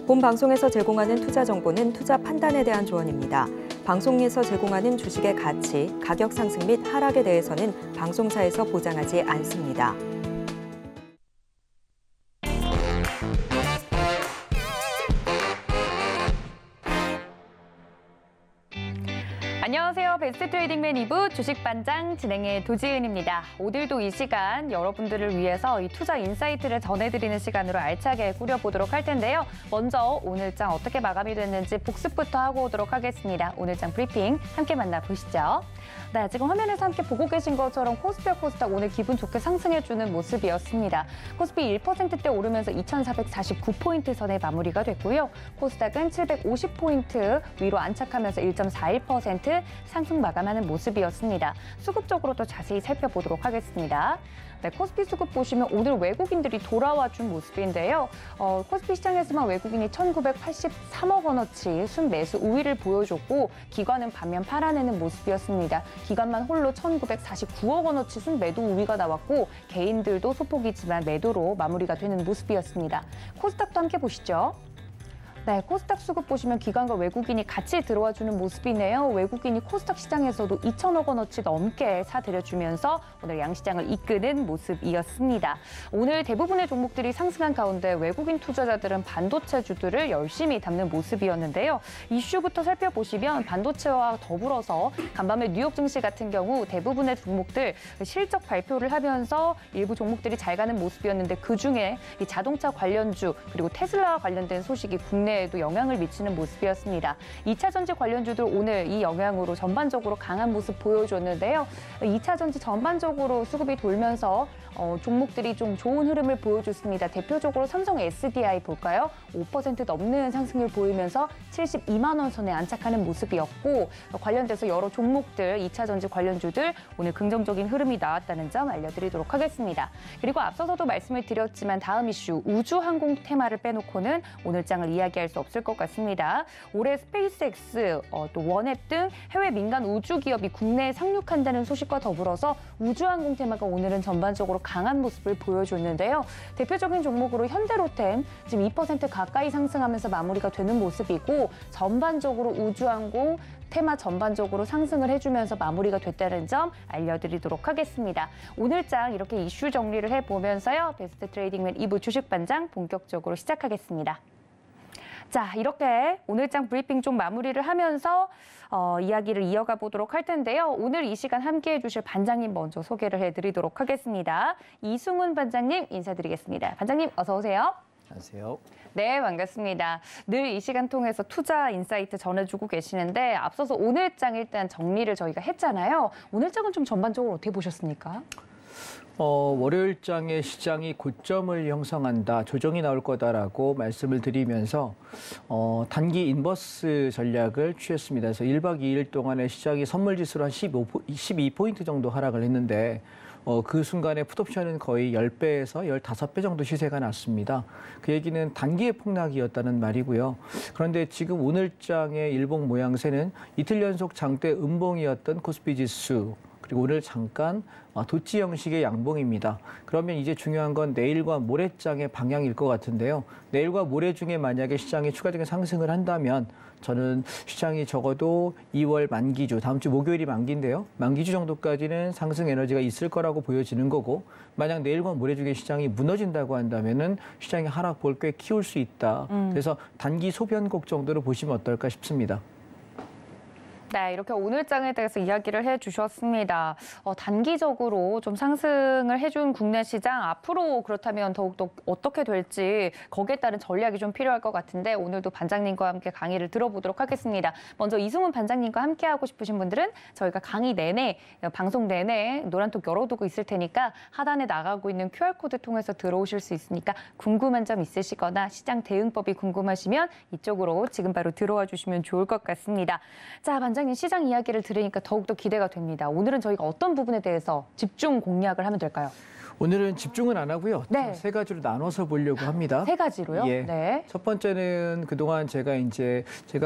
본 방송에서 제공하는 투자 정보는 투자 판단에 대한 조언입니다. 방송에서 제공하는 주식의 가치, 가격 상승 및 하락에 대해서는 방송사에서 보장하지 않습니다. 안녕하세요. 베스트 트레이딩맨 2부 주식반장 진행의 도지은입니다. 오늘도 이 시간 여러분들을 위해서 이 투자 인사이트를 전해드리는 시간으로 알차게 꾸려보도록 할 텐데요. 먼저 오늘장 어떻게 마감이 됐는지 복습부터 하고 오도록 하겠습니다. 오늘장 브리핑 함께 만나보시죠. 네, 지금 화면에서 함께 보고 계신 것처럼 코스피와 코스닥 오늘 기분 좋게 상승해주는 모습이었습니다. 코스피 1%대 오르면서 2,449포인트 선에 마무리가 됐고요. 코스닥은 750포인트 위로 안착하면서 1.41% 상승 마감하는 모습이었습니다. 수급적으로 또 자세히 살펴보도록 하겠습니다. 네, 코스피 수급 보시면 오늘 외국인들이 돌아와준 모습인데요. 코스피 시장에서만 외국인이 1,983억 원어치 순매수 우위를 보여줬고 기관은 반면 팔아내는 모습이었습니다. 기관만 홀로 1,949억 원어치 순매도 우위가 나왔고 개인들도 소폭이지만 매도로 마무리가 되는 모습이었습니다. 코스닥도 함께 보시죠. 네, 코스닥 수급 보시면 기관과 외국인이 같이 들어와주는 모습이네요. 외국인이 코스닥 시장에서도 2천억 원어치 넘게 사들여주면서 오늘 양시장을 이끄는 모습이었습니다. 오늘 대부분의 종목들이 상승한 가운데 외국인 투자자들은 반도체주들을 열심히 담는 모습이었는데요. 이슈부터 살펴보시면 반도체와 더불어서 간밤에 뉴욕 증시 같은 경우 대부분의 종목들 실적 발표를 하면서 일부 종목들이 잘 가는 모습이었는데 그중에 이 자동차 관련주 그리고 테슬라와 관련된 소식이 국내에도 영향을 미치는 모습이었습니다. 2차 전지 관련주들 오늘 이 영향으로 전반적으로 강한 모습 보여줬는데요. 2차 전지 전반적으로 수급이 돌면서 종목들이 좀 좋은 흐름을 보여줬습니다. 대표적으로 삼성 SDI 볼까요? 5% 넘는 상승을 보이면서 72만 원 선에 안착하는 모습이었고 관련돼서 여러 종목들, 2차 전지 관련주들 오늘 긍정적인 흐름이 나왔다는 점 알려드리도록 하겠습니다. 그리고 앞서서도 말씀을 드렸지만 다음 이슈 우주항공 테마를 빼놓고는 오늘장을 이야기할 수 없을 것 같습니다. 올해 스페이스X, 또 원앱 등 해외 민간 우주 기업이 국내에 상륙한다는 소식과 더불어서 우주항공 테마가 오늘은 전반적으로 강한 모습을 보여줬는데요. 대표적인 종목으로 현대로템 지금 2% 가까이 상승하면서 마무리가 되는 모습이고 전반적으로 우주항공 테마 전반적으로 상승을 해주면서 마무리가 됐다는 점 알려드리도록 하겠습니다. 오늘장 이렇게 이슈 정리를 해보면서요. 베스트 트레이딩맨 2부 주식반장 본격적으로 시작하겠습니다. 자, 이렇게 오늘장 브리핑 좀 마무리를 하면서 이야기를 이어가 보도록 할 텐데요. 오늘 이 시간 함께해 주실 반장님 먼저 소개를 해드리도록 하겠습니다. 이승훈 반장님 인사드리겠습니다. 반장님 어서 오세요. 안녕하세요. 네, 반갑습니다. 늘 이 시간 통해서 투자 인사이트 전해주고 계시는데 앞서서 오늘장 일단 정리를 저희가 했잖아요. 오늘장은 좀 전반적으로 어떻게 보셨습니까? 월요일장의 시장이 고점을 형성한다, 조정이 나올 거다라고 말씀을 드리면서 단기 인버스 전략을 취했습니다. 그래서 1박 2일 동안의 시장이 선물지수로 한 12포인트 정도 하락을 했는데 그 순간에 풋옵션은 거의 10배에서 15배 정도 시세가 났습니다. 그 얘기는 단기의 폭락이었다는 말이고요. 그런데 지금 오늘장의 일봉 모양새는 이틀 연속 장대 음봉이었던 코스피 지수, 그리고 오늘 잠깐 도치 형식의 양봉입니다. 그러면 이제 중요한 건 내일과 모레장의 방향일 것 같은데요. 내일과 모레 중에 만약에 시장이 추가적인 상승을 한다면 저는 시장이 적어도 2월 만기주, 다음 주 목요일이 만기인데요. 만기주 정도까지는 상승 에너지가 있을 거라고 보여지는 거고 만약 내일과 모레 중에 시장이 무너진다고 한다면은 시장의 하락폭을 꽤 키울 수 있다. 그래서 단기 소변곡 정도로 보시면 어떨까 싶습니다. 네, 이렇게 오늘장에 대해서 이야기를 해주셨습니다. 단기적으로 좀 상승을 해준 국내 시장 앞으로 그렇다면 더욱더 어떻게 될지 거기에 따른 전략이 좀 필요할 것 같은데 오늘도 반장님과 함께 강의를 들어보도록 하겠습니다. 먼저 이승훈 반장님과 함께 하고 싶으신 분들은 저희가 강의 내내, 방송 내내 노란톡 열어두고 있을 테니까 하단에 나가고 있는 QR코드 통해서 들어오실 수 있으니까 궁금한 점 있으시거나 시장 대응법이 궁금하시면 이쪽으로 지금 바로 들어와 주시면 좋을 것 같습니다. 자, 반장님 시장 이야기를 들으니까 더욱더 기대가 됩니다. 오늘은 저희가 어떤 부분에 대해서 집중 공략을 하면 될까요? 오늘은 집중은 안 하고요. 네. 세 가지로 나눠서 보려고 합니다. 세 가지로요? 예. 네. 첫 번째는 그동안 제가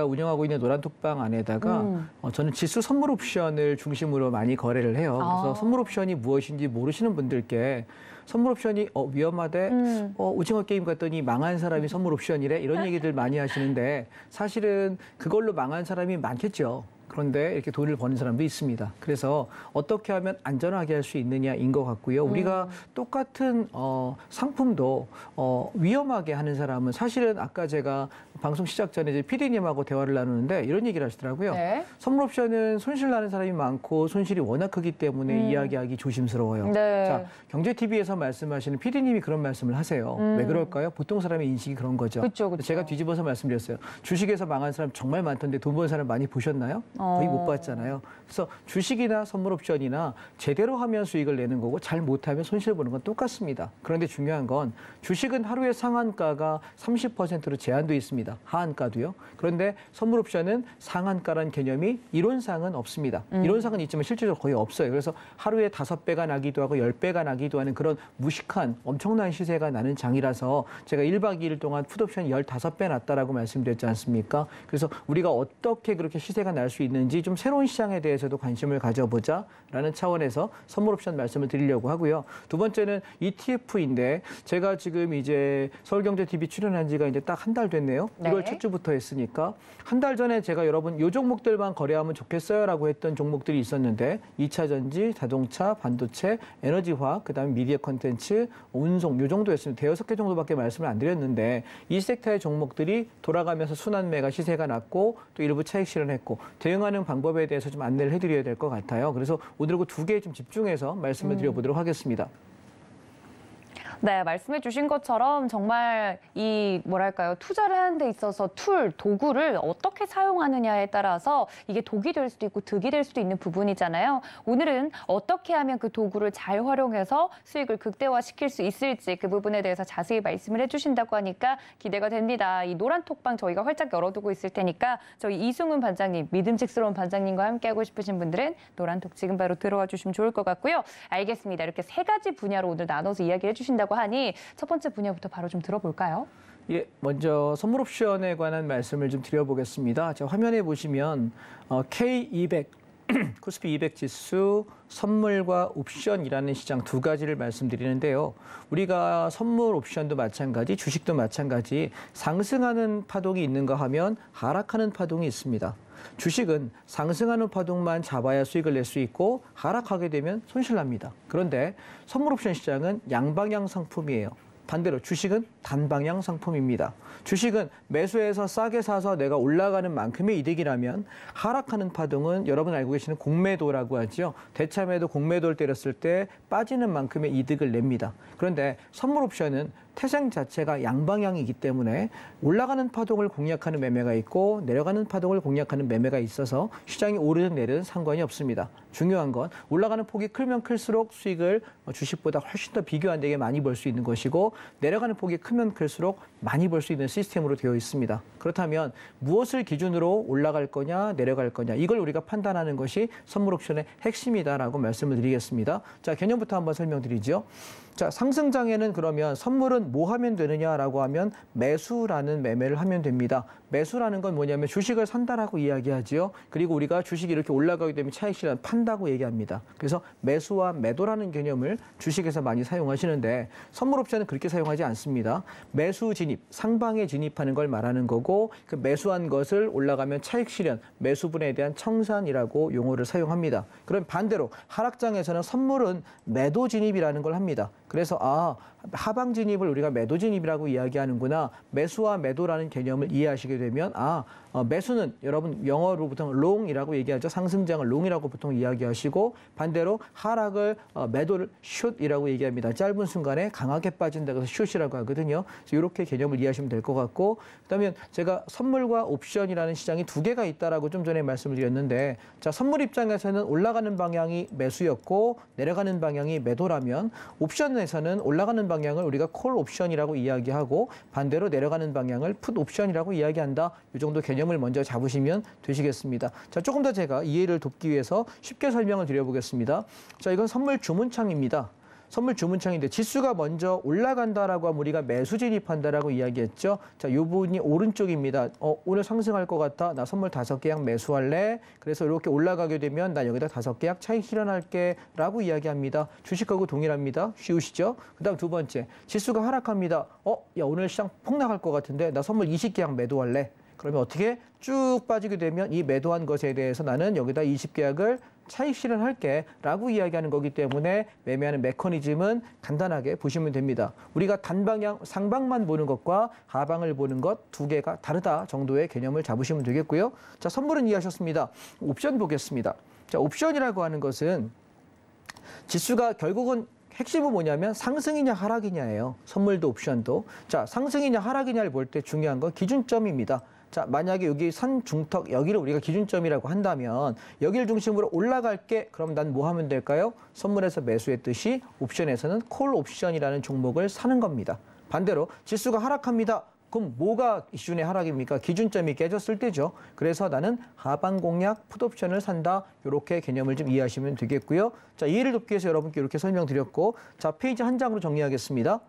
운영하고 있는 노란톡방 안에다가 저는 지수 선물 옵션을 중심으로 많이 거래를 해요. 그래서 선물 옵션이 무엇인지 모르시는 분들께 선물 옵션이 위험하대, 오징어 게임 갔더니 망한 사람이 선물 옵션이래 이런 얘기들 많이 하시는데 사실은 그걸로 망한 사람이 많겠죠. 그런데 이렇게 돈을 버는 사람도 있습니다. 그래서 어떻게 하면 안전하게 할 수 있느냐인 것 같고요. 우리가 똑같은 상품도 위험하게 하는 사람은 사실은 아까 제가 방송 시작 전에 이제 PD님하고 대화를 나누는데 이런 얘기를 하시더라고요. 네. 선물 옵션은 손실 나는 사람이 많고 손실이 워낙 크기 때문에 이야기하기 조심스러워요. 네. 자, 경제TV에서 말씀하시는 PD님이 그런 말씀을 하세요. 왜 그럴까요? 보통 사람의 인식이 그런 거죠. 그쵸. 제가 뒤집어서 말씀드렸어요. 주식에서 망한 사람 정말 많던데 돈 번 사람 많이 보셨나요? 거의 못 봤잖아요. 그래서 주식이나 선물 옵션이나 제대로 하면 수익을 내는 거고 잘 못하면 손실 보는 건 똑같습니다. 그런데 중요한 건 주식은 하루에 상한가가 30%로 제한돼 있습니다. 하한가도요. 그런데 선물 옵션은 상한가란 개념이 이론상은 없습니다. 이론상은 있지만 실질적으로 거의 없어요. 그래서 하루에 5배가 나기도 하고 10배가 나기도 하는 그런 무식한 엄청난 시세가 나는 장이라서 제가 1박 2일 동안 풋옵션 15배 났다라고 말씀드렸지 않습니까? 그래서 우리가 어떻게 그렇게 시세가 날 수 있는지 좀 새로운 시장에 대해서도 관심을 가져보자라는 차원에서 선물 옵션 말씀을 드리려고 하고요. 두 번째는 ETF인데 제가 지금 이제 서울경제TV 출연한 지가 이제 딱 한 달 됐네요. 네. 1월 첫 주부터 했으니까 한 달 전에 제가 여러분 요 종목들만 거래하면 좋겠어요라고 했던 종목들이 있었는데 2차 전지, 자동차, 반도체, 에너지화학, 그다음에 미디어 콘텐츠, 운송 요 정도였습니다. 대여섯 개 정도밖에 말씀을 안 드렸는데 이 섹터의 종목들이 돌아가면서 순환매가 시세가 났고 또 일부 차익 실현했고 대응하는 방법에 대해서 좀 안내를 해드려야 될 것 같아요. 그래서 오늘 그 두 개에 좀 집중해서 말씀을 드려보도록 하겠습니다. 네, 말씀해 주신 것처럼 정말 이 뭐랄까요, 투자를 하는 데 있어서 도구를 어떻게 사용하느냐에 따라서 이게 독이 될 수도 있고 득이 될 수도 있는 부분이잖아요. 오늘은 어떻게 하면 그 도구를 잘 활용해서 수익을 극대화시킬 수 있을지 그 부분에 대해서 자세히 말씀을 해주신다고 하니까 기대가 됩니다. 이 노란 톡방 저희가 활짝 열어두고 있을 테니까 저희 이승훈 반장님, 믿음직스러운 반장님과 함께하고 싶으신 분들은 노란 톡 지금 바로 들어와 주시면 좋을 것 같고요. 알겠습니다. 이렇게 세 가지 분야로 오늘 나눠서 이야기를 해주신다고 하니 첫 번째 분야부터 바로 좀 들어볼까요? 예, 먼저 선물 옵션에 관한 말씀을 좀 드려보겠습니다. 자, 화면에 보시면 K200, 코스피 200 지수, 선물과 옵션이라는 시장 두 가지를 말씀드리는데요. 우리가 선물 옵션도 마찬가지, 주식도 마찬가지 상승하는 파동이 있는가 하면 하락하는 파동이 있습니다. 주식은 상승하는 파동만 잡아야 수익을 낼 수 있고 하락하게 되면 손실 납니다. 그런데 선물 옵션 시장은 양방향 상품이에요. 반대로 주식은 단방향 상품입니다. 주식은 매수해서 싸게 사서 내가 올라가는 만큼의 이득이라면 하락하는 파동은 여러분 알고 계시는 공매도라고 하죠. 대차매도 공매도를 때렸을 때 빠지는 만큼의 이득을 냅니다. 그런데 선물 옵션은 태생 자체가 양방향이기 때문에 올라가는 파동을 공략하는 매매가 있고 내려가는 파동을 공략하는 매매가 있어서 시장이 오르든 내리든 상관이 없습니다. 중요한 건 올라가는 폭이 크면 클수록 수익을 주식보다 훨씬 더 비교 안 되게 많이 벌 수 있는 것이고 내려가는 폭이 크면 클수록 많이 벌 수 있는 시스템으로 되어 있습니다. 그렇다면 무엇을 기준으로 올라갈 거냐 내려갈 거냐 이걸 우리가 판단하는 것이 선물 옵션의 핵심이다라고 말씀을 드리겠습니다. 자, 개념부터 한번 설명드리죠. 자, 상승장에는 그러면 선물은 뭐 하면 되느냐라고 하면 매수라는 매매를 하면 됩니다. 매수라는 건 뭐냐면 주식을 산다라고 이야기하지요. 그리고 우리가 주식이 이렇게 올라가게 되면 차익 실현 판다고 얘기합니다. 그래서 매수와 매도라는 개념을 주식에서 많이 사용하시는데 선물 옵션은 그렇게 사용하지 않습니다. 매수 진입, 상방에 진입하는 걸 말하는 거고 그 매수한 것을 올라가면 차익 실현, 매수분에 대한 청산이라고 용어를 사용합니다. 그럼 반대로 하락장에서는 선물은 매도 진입이라는 걸 합니다. 그래서 하방 진입을 우리가 매도 진입이라고 이야기하는구나. 매수와 매도라는 개념을 이해하시게 되면 매수는 여러분 영어로 보통 long이라고 얘기하죠. 상승장을 long이라고 보통 이야기하시고 반대로 하락을 매도를 short이라고 얘기합니다. 짧은 순간에 강하게 빠진다고 해서 short이라고 하거든요. 그래서 이렇게 개념을 이해하시면 될 것 같고 그다음에 제가 선물과 옵션이라는 시장이 두 개가 있다라고 좀 전에 말씀을 드렸는데 자, 선물 입장에서는 올라가는 방향이 매수였고 내려가는 방향이 매도라면 옵션에서는 올라가는 방향을 우리가 콜 옵션이라고 이야기하고 반대로 내려가는 방향을 풋 옵션이라고 이야기한다. 이 정도 개념을 먼저 잡으시면 되시겠습니다. 자, 조금 더 제가 이해를 돕기 위해서 쉽게 설명을 드려보겠습니다. 자, 이건 선물 주문창입니다. 선물 주문창인데 지수가 먼저 올라간다라고 하면 우리가 매수 진입한다라고 이야기했죠. 자, 이 부분이 오른쪽입니다. 오늘 상승할 것 같아. 나 선물 5계약 매수할래. 그래서 이렇게 올라가게 되면 나 여기다 5계약 차익 실현할게라고 이야기합니다. 주식하고 동일합니다. 쉬우시죠? 그다음 두 번째, 지수가 하락합니다. 야, 오늘 시장 폭락할 것 같은데 나 선물 20계약 매도할래. 그러면 어떻게 쭉 빠지게 되면 이 매도한 것에 대해서 나는 여기다 20계약을 차익 실현할게 라고 이야기하는 거기 때문에 매매하는 메커니즘은 간단하게 보시면 됩니다. 우리가 단방향 상방만 보는 것과 하방을 보는 것 두 개가 다르다 정도의 개념을 잡으시면 되겠고요. 자, 선물은 이해하셨습니다. 옵션 보겠습니다. 자, 옵션이라고 하는 것은 지수가 결국은 핵심은 뭐냐면 상승이냐 하락이냐예요. 선물도 옵션도. 자, 상승이냐 하락이냐를 볼 때 중요한 건 기준점입니다. 자, 만약에 여기 산 중턱 여기를 우리가 기준점이라고 한다면 여기를 중심으로 올라갈게. 그럼 난 뭐 하면 될까요? 선물에서 매수했듯이 옵션에서는 콜 옵션이라는 종목을 사는 겁니다. 반대로 지수가 하락합니다. 그럼 뭐가 기준의 하락입니까? 기준점이 깨졌을 때죠. 그래서 나는 하방 공략 풋옵션을 산다. 이렇게 개념을 좀 이해하시면 되겠고요. 자, 이해를 돕기 위해서 여러분께 이렇게 설명드렸고, 자, 페이지 한 장으로 정리하겠습니다.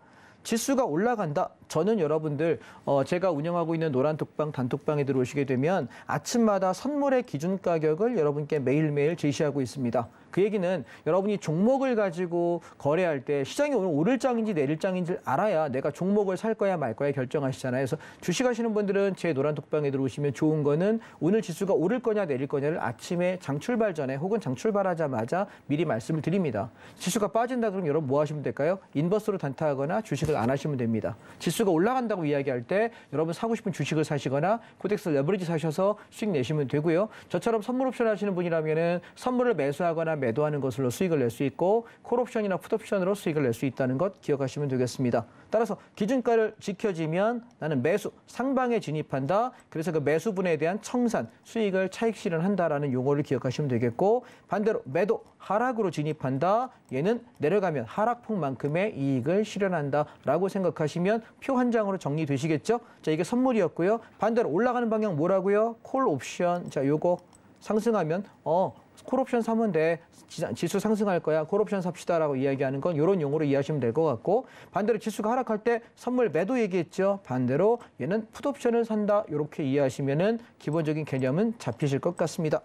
지수가 올라간다. 저는 여러분들 제가 운영하고 있는 노란톡방 단톡방에 들어오시게 되면 아침마다 선물의 기준 가격을 여러분께 매일매일 제시하고 있습니다. 그 얘기는 여러분이 종목을 가지고 거래할 때 시장이 오늘 오를 장인지 내릴 장인지 알아야 내가 종목을 살 거야 말 거야 결정하시잖아요. 그래서 주식하시는 분들은 제 노란톡방에 들어오시면 좋은 거는 오늘 지수가 오를 거냐 내릴 거냐를 아침에 장 출발 전에 혹은 장 출발하자마자 미리 말씀을 드립니다. 지수가 빠진다 그러면 여러분 뭐 하시면 될까요? 인버스로 단타하거나 주식을 안 하시면 됩니다. 지수가 올라간다고 이야기할 때 여러분 사고 싶은 주식을 사시거나 코덱스 레버리지 사셔서 수익 내시면 되고요. 저처럼 선물 옵션 하시는 분이라면은 선물을 매수하거나 매도하는 것으로 수익을 낼 수 있고 콜옵션이나 풋옵션으로 수익을 낼 수 있다는 것 기억하시면 되겠습니다. 따라서 기준가를 지켜지면 나는 매수 상방에 진입한다. 그래서 그 매수분에 대한 청산 수익을 차익 실현한다라는 용어를 기억하시면 되겠고, 반대로 매도 하락으로 진입한다. 얘는 내려가면 하락폭만큼의 이익을 실현한다라고 생각하시면 표 한 장으로 정리되시겠죠? 자, 이게 선물이었고요. 반대로 올라가는 방향 뭐라고요? 콜 옵션. 자, 요거 상승하면 콜옵션 사면 돼. 지수 상승할 거야. 콜옵션 삽시다라고 이야기하는 건 이런 용어로 이해하시면 될 것 같고, 반대로 지수가 하락할 때 선물 매도 얘기했죠. 반대로 얘는 풋옵션을 산다. 이렇게 이해하시면은 기본적인 개념은 잡히실 것 같습니다.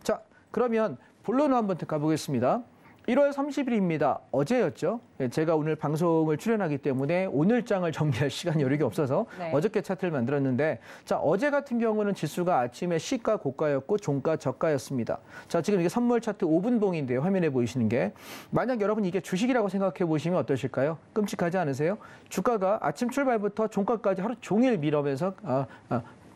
자, 그러면 본론으로 한번 가보겠습니다. 1월 30일입니다. 어제였죠. 제가 오늘 방송을 출연하기 때문에 오늘 장을 정리할 시간 여력이 없어서 어저께 차트를 만들었는데, 자, 어제 같은 경우는 지수가 아침에 시가 고가였고 종가 저가였습니다. 자, 지금 이게 선물 차트 5분봉인데요. 화면에 보이시는 게. 만약 여러분 이게 주식이라고 생각해 보시면 어떠실까요? 끔찍하지 않으세요? 주가가 아침 출발부터 종가까지 하루 종일 밀으면서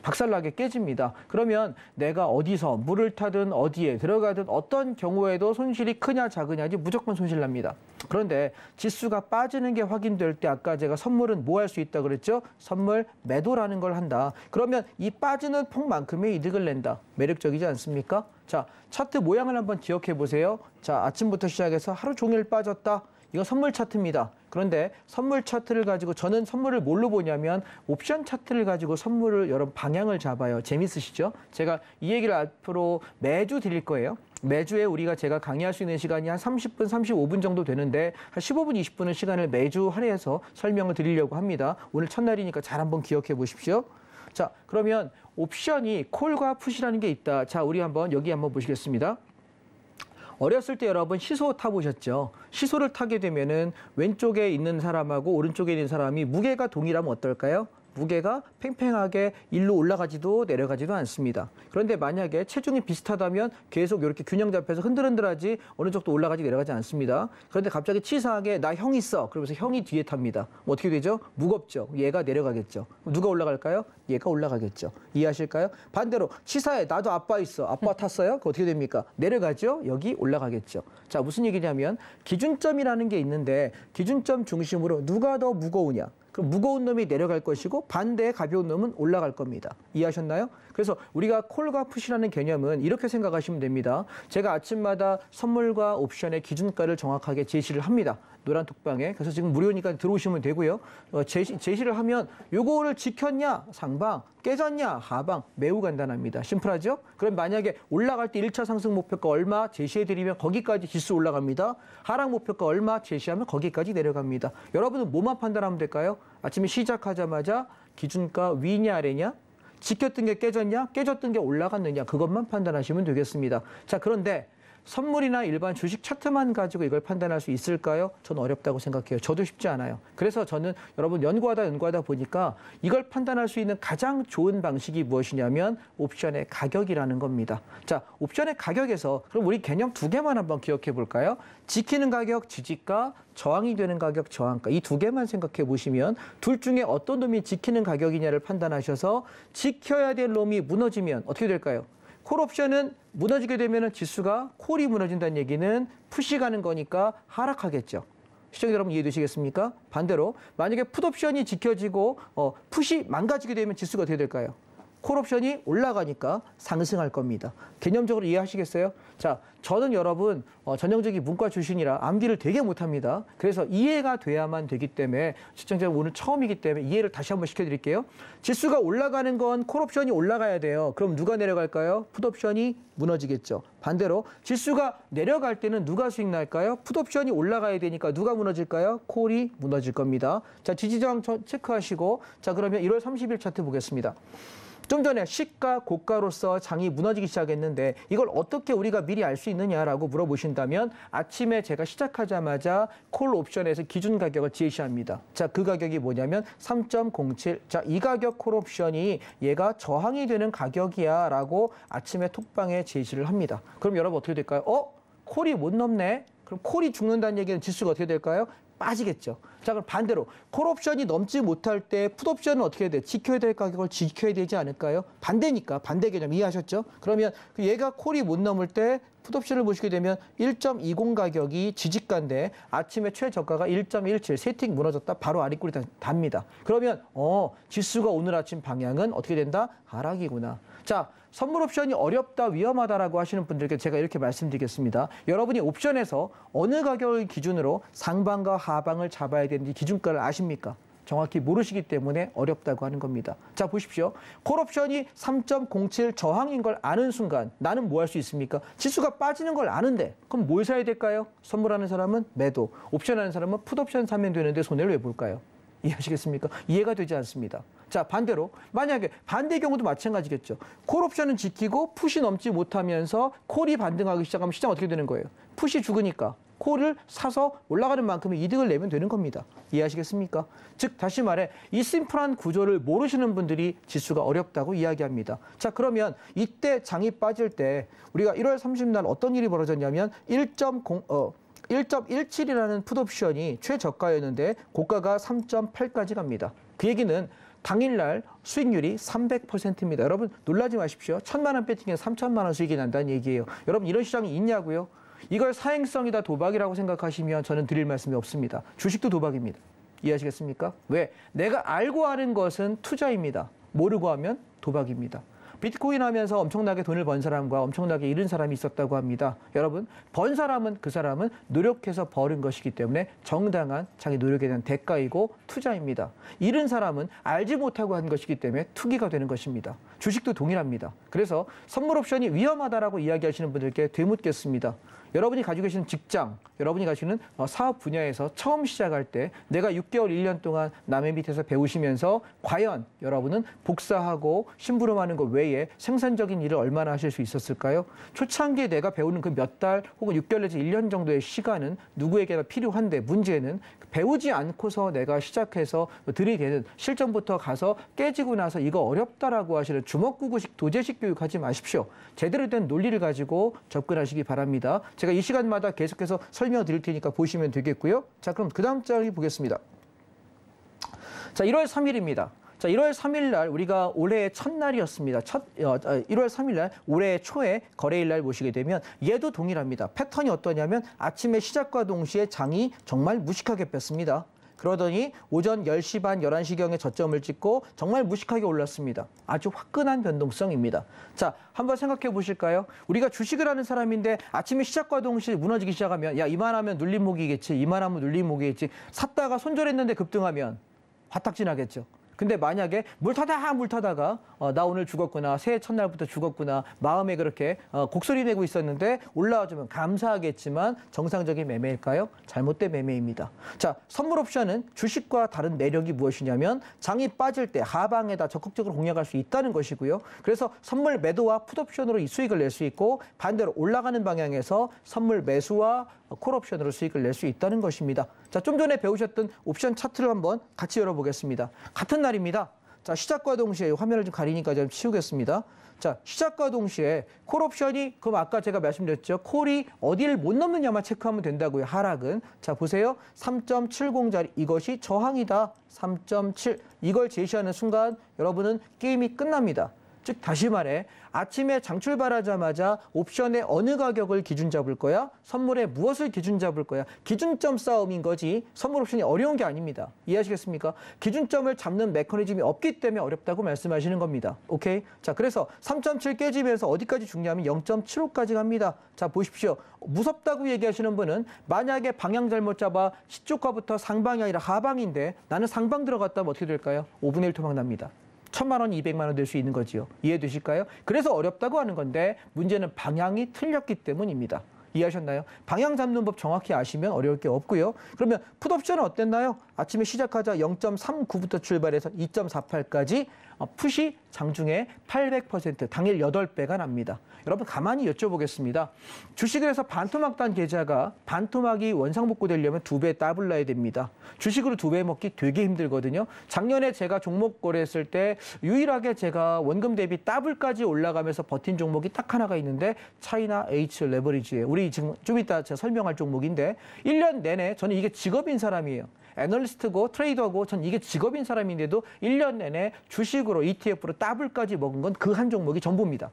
박살나게 깨집니다. 그러면 내가 어디서 물을 타든 어디에 들어가든 어떤 경우에도 손실이 크냐 작으냐지 무조건 손실 납니다. 그런데 지수가 빠지는 게 확인될 때 아까 제가 선물은 뭐 할 수 있다 그랬죠? 선물 매도라는 걸 한다. 그러면 이 빠지는 폭만큼의 이득을 낸다. 매력적이지 않습니까? 자, 차트 모양을 한번 기억해 보세요. 자, 아침부터 시작해서 하루 종일 빠졌다. 이거 선물 차트입니다. 그런데 선물 차트를 가지고 저는 선물을 뭘로 보냐면 옵션 차트를 가지고 선물을 여러분 방향을 잡아요. 재밌으시죠? 제가 이 얘기를 앞으로 매주 드릴 거예요. 매주에 우리가 제가 강의할 수 있는 시간이 한 30분, 35분 정도 되는데 한 15분, 20분의 시간을 매주 할애해서 설명을 드리려고 합니다. 오늘 첫날이니까 잘 한번 기억해 보십시오. 자, 그러면 옵션이 콜과 풋이라는 게 있다. 자, 우리 한번 여기 한번 보시겠습니다. 어렸을 때 여러분 시소 타보셨죠? 시소를 타게 되면은 왼쪽에 있는 사람하고 오른쪽에 있는 사람이 무게가 동일하면 어떨까요? 무게가 팽팽하게 일로 올라가지도 내려가지도 않습니다. 그런데 만약에 체중이 비슷하다면 계속 이렇게 균형 잡혀서 흔들흔들하지 어느 쪽도 올라가지 내려가지 않습니다. 그런데 갑자기 치사하게 나 형 있어. 그러면서 형이 뒤에 탑니다. 어떻게 되죠? 무겁죠. 얘가 내려가겠죠. 누가 올라갈까요? 얘가 올라가겠죠. 이해하실까요? 반대로 치사해. 나도 아빠 있어. 아빠 탔어요? 그거 어떻게 됩니까? 내려가죠. 여기 올라가겠죠. 자, 무슨 얘기냐면 기준점이라는 게 있는데 기준점 중심으로 누가 더 무거우냐. 그럼 무거운 놈이 내려갈 것이고 반대의 가벼운 놈은 올라갈 겁니다. 이해하셨나요? 그래서 우리가 콜과 풋이라는 개념은 이렇게 생각하시면 됩니다. 제가 아침마다 선물과 옵션의 기준가를 정확하게 제시를 합니다. 노란 톡방에. 그래서 지금 무료니까 들어오시면 되고요. 제시를 하면 요거를 지켰냐 상방, 깨졌냐 하방, 매우 간단합니다. 심플하죠? 그럼 만약에 올라갈 때 1차 상승 목표가 얼마 제시해드리면 거기까지 지수 올라갑니다. 하락 목표가 얼마 제시하면 거기까지 내려갑니다. 여러분은 뭐만 판단하면 될까요? 아침에 시작하자마자 기준가 위냐 아래냐? 지켰던 게 깨졌냐? 깨졌던 게 올라갔느냐? 그것만 판단하시면 되겠습니다. 자, 그런데 선물이나 일반 주식 차트만 가지고 이걸 판단할 수 있을까요? 저는 어렵다고 생각해요. 저도 쉽지 않아요. 그래서 저는 여러분 연구하다 보니까 이걸 판단할 수 있는 가장 좋은 방식이 무엇이냐면 옵션의 가격이라는 겁니다. 자, 옵션의 가격에서 그럼 우리 개념 두 개만 한번 기억해 볼까요? 지키는 가격, 지지가, 저항이 되는 가격, 저항가. 이 두 개만 생각해 보시면 둘 중에 어떤 놈이 지키는 가격이냐를 판단하셔서 지켜야 될 놈이 무너지면 어떻게 될까요? 콜옵션은 무너지게 되면 지수가 콜이 무너진다는 얘기는 푸시 가는 거니까 하락하겠죠. 시청자 여러분 이해되시겠습니까? 반대로 만약에 풋옵션이 지켜지고 푸시 망가지게 되면 지수가 어떻게 될까요? 콜옵션이 올라가니까 상승할 겁니다. 개념적으로 이해하시겠어요? 자, 저는 여러분 전형적인 문과 출신이라 암기를 되게 못합니다. 그래서 이해가 돼야만 되기 때문에 시청자 오늘 처음이기 때문에 이해를 다시 한번 시켜드릴게요. 지수가 올라가는 건 콜옵션이 올라가야 돼요. 그럼 누가 내려갈까요? 풋옵션이 무너지겠죠. 반대로 지수가 내려갈 때는 누가 수익 날까요? 풋옵션이 올라가야 되니까 누가 무너질까요? 콜이 무너질 겁니다. 자, 지지저항 체크하시고 자, 그러면 1월 30일 차트 보겠습니다. 좀 전에 시가 고가로서 장이 무너지기 시작했는데 이걸 어떻게 우리가 미리 알 수 있느냐라고 물어보신다면 아침에 제가 시작하자마자 콜 옵션에서 기준 가격을 제시합니다. 자, 그 가격이 뭐냐면 3.07. 자, 이 가격 콜 옵션이 얘가 저항이 되는 가격이야 라고 아침에 톡방에 제시를 합니다. 그럼 여러분 어떻게 될까요? 콜이 못 넘네? 그럼 콜이 죽는다는 얘기는 지수가 어떻게 될까요? 빠지겠죠. 자, 그럼 반대로 콜옵션이 넘지 못할 때 풋옵션은 어떻게 해야 돼? 지켜야 될 가격을 지켜야 되지 않을까요? 반대니까 반대 개념 이해하셨죠? 그러면 얘가 콜이 못 넘을 때 풋옵션을 보시게 되면 1.20 가격이 지지가인데 아침에 최저가가 1.17 세팅 무너졌다 바로 아랫골이 답니다. 그러면 지수가 오늘 아침 방향은 어떻게 된다? 하락이구나. 자, 선물 옵션이 어렵다, 위험하다라고 하시는 분들께 제가 이렇게 말씀드리겠습니다. 여러분이 옵션에서 어느 가격을 기준으로 상방과 하방을 잡아야 되는지 기준가를 아십니까? 정확히 모르시기 때문에 어렵다고 하는 겁니다. 자, 보십시오. 콜옵션이 3.07 저항인 걸 아는 순간 나는 뭐 할 수 있습니까? 지수가 빠지는 걸 아는데 그럼 뭘 사야 될까요? 선물하는 사람은 매도, 옵션하는 사람은 풋옵션 사면 되는데 손해를 왜 볼까요? 이해하시겠습니까? 이해가 되지 않습니다. 자, 반대로 만약에 반대의 경우도 마찬가지겠죠. 콜옵션은 지키고 풋이 넘지 못하면서 콜이 반등하기 시작하면 시장 어떻게 되는 거예요? 풋이 죽으니까 콜을 사서 올라가는 만큼의 이득을 내면 되는 겁니다. 이해하시겠습니까? 즉 다시 말해 이 심플한 구조를 모르시는 분들이 지수가 어렵다고 이야기합니다. 자, 그러면 이때 장이 빠질 때 우리가 1월 30일 어떤 일이 벌어졌냐면 1.17이라는 풋옵션이 최저가였는데 고가가 3.8까지 갑니다. 그 얘기는 당일날 수익률이 300%입니다. 여러분 놀라지 마십시오. 1,000만 원 배팅에 3,000만 원 수익이 난다는 얘기예요. 여러분 이런 시장이 있냐고요? 이걸 사행성이다 도박이라고 생각하시면 저는 드릴 말씀이 없습니다. 주식도 도박입니다. 이해하시겠습니까? 왜? 내가 알고 하는 것은 투자입니다. 모르고 하면 도박입니다. 비트코인 하면서 엄청나게 돈을 번 사람과 엄청나게 잃은 사람이 있었다고 합니다. 여러분, 번 사람은 그 사람은 노력해서 벌은 것이기 때문에 정당한 자기 노력에 대한 대가이고 투자입니다. 잃은 사람은 알지 못하고 한 것이기 때문에 투기가 되는 것입니다. 주식도 동일합니다. 그래서 선물 옵션이 위험하다라고 이야기하시는 분들께 되묻겠습니다. 여러분이 가지고 계시는 직장, 여러분이 가지고 있는 사업 분야에서 처음 시작할 때 내가 6개월, 1년 동안 남의 밑에서 배우시면서 과연 여러분은 복사하고 심부름하는 것 외에 생산적인 일을 얼마나 하실 수 있었을까요? 초창기에 내가 배우는 그 몇 달 혹은 6개월 내지 1년 정도의 시간은 누구에게나 필요한데 문제는 배우지 않고서 내가 시작해서 들이대는 실전부터 가서 깨지고 나서 이거 어렵다라고 하시는 주먹구구식 도제식 교육하지 마십시오. 제대로 된 논리를 가지고 접근하시기 바랍니다. 제가 이 시간마다 계속해서 설명드릴 테니까 보시면 되겠고요. 자, 그럼 그 다음 장을 보겠습니다. 자, 1월 3일입니다. 자, 1월 3일 날 우리가 올해의 첫날이었습니다. 1월 3일 날 올해 초에 거래일 날 보시게 되면 얘도 동일합니다. 패턴이 어떠냐면 아침에 시작과 동시에 장이 정말 무식하게 뺐습니다. 그러더니 오전 10시 반, 11시경에 저점을 찍고 정말 무식하게 올랐습니다. 아주 화끈한 변동성입니다. 자, 한번 생각해 보실까요? 우리가 주식을 하는 사람인데 아침에 시작과 동시에 무너지기 시작하면 야, 이만하면 눌림목이겠지, 이만하면 눌림목이겠지. 샀다가 손절했는데 급등하면 화딱지나겠죠. 근데 만약에 물 타다가 나 오늘 죽었구나, 새해 첫날부터 죽었구나, 마음에 그렇게 곡소리 내고 있었는데 올라와주면 감사하겠지만 정상적인 매매일까요? 잘못된 매매입니다. 자, 선물 옵션은 주식과 다른 매력이 무엇이냐면 장이 빠질 때 하방에다 적극적으로 공략할 수 있다는 것이고요. 그래서 선물 매도와 풋옵션으로 이 수익을 낼 수 있고 반대로 올라가는 방향에서 선물 매수와 콜옵션으로 수익을 낼 수 있다는 것입니다. 자, 좀 전에 배우셨던 옵션 차트를 한번 같이 열어보겠습니다. 같은 날입니다. 자, 시작과 동시에 화면을 좀 가리니까 좀 치우겠습니다. 자, 시작과 동시에 콜옵션이 그럼 아까 제가 말씀드렸죠. 콜이 어디를 못 넘느냐만 체크하면 된다고요. 하락은. 자, 보세요. 3.70짜리 이것이 저항이다. 3.7 이걸 제시하는 순간 여러분은 게임이 끝납니다. 즉 다시 말해 아침에 장 출발하자마자 옵션의 어느 가격을 기준 잡을 거야? 선물에 무엇을 기준 잡을 거야? 기준점 싸움인 거지 선물 옵션이 어려운 게 아닙니다. 이해하시겠습니까? 기준점을 잡는 메커니즘이 없기 때문에 어렵다고 말씀하시는 겁니다. 오케이? 자, 그래서 3.7 깨지면서 어디까지 죽냐면 0.75까지 갑니다. 자, 보십시오. 무섭다고 얘기하시는 분은 만약에 방향 잘못 잡아 시초가부터 상방이 아니라 하방인데 나는 상방 들어갔다면 어떻게 될까요? 5분의 1 토막 납니다. 1,000만 원, 200만 원 될 수 있는 거지요. 이해되실까요? 그래서 어렵다고 하는 건데 문제는 방향이 틀렸기 때문입니다. 이해하셨나요? 방향 잡는 법 정확히 아시면 어려울 게 없고요. 그러면 풋옵션은 어땠나요? 아침에 시작하자 0.39부터 출발해서 2.48까지 풋이 장중에 800% 당일 8배가 납니다. 여러분 가만히 여쭤보겠습니다. 주식을 해서 반토막 단 계좌가 반토막이 원상복구 되려면 2배 따블라야 됩니다. 주식으로 2배 먹기 되게 힘들거든요. 작년에 제가 종목 거래했을 때 유일하게 제가 원금 대비 따블까지 올라가면서 버틴 종목이 딱 하나가 있는데 차이나 H 레버리지예요. 우리 지금 좀 이따 제가 설명할 종목인데 1년 내내 저는 이게 직업인 사람이에요. 애널리스트고 트레이더고 전 이게 직업인 사람인데도 1년 내내 주식으로 ETF로 따블까지 먹은 건 그 한 종목이 전부입니다.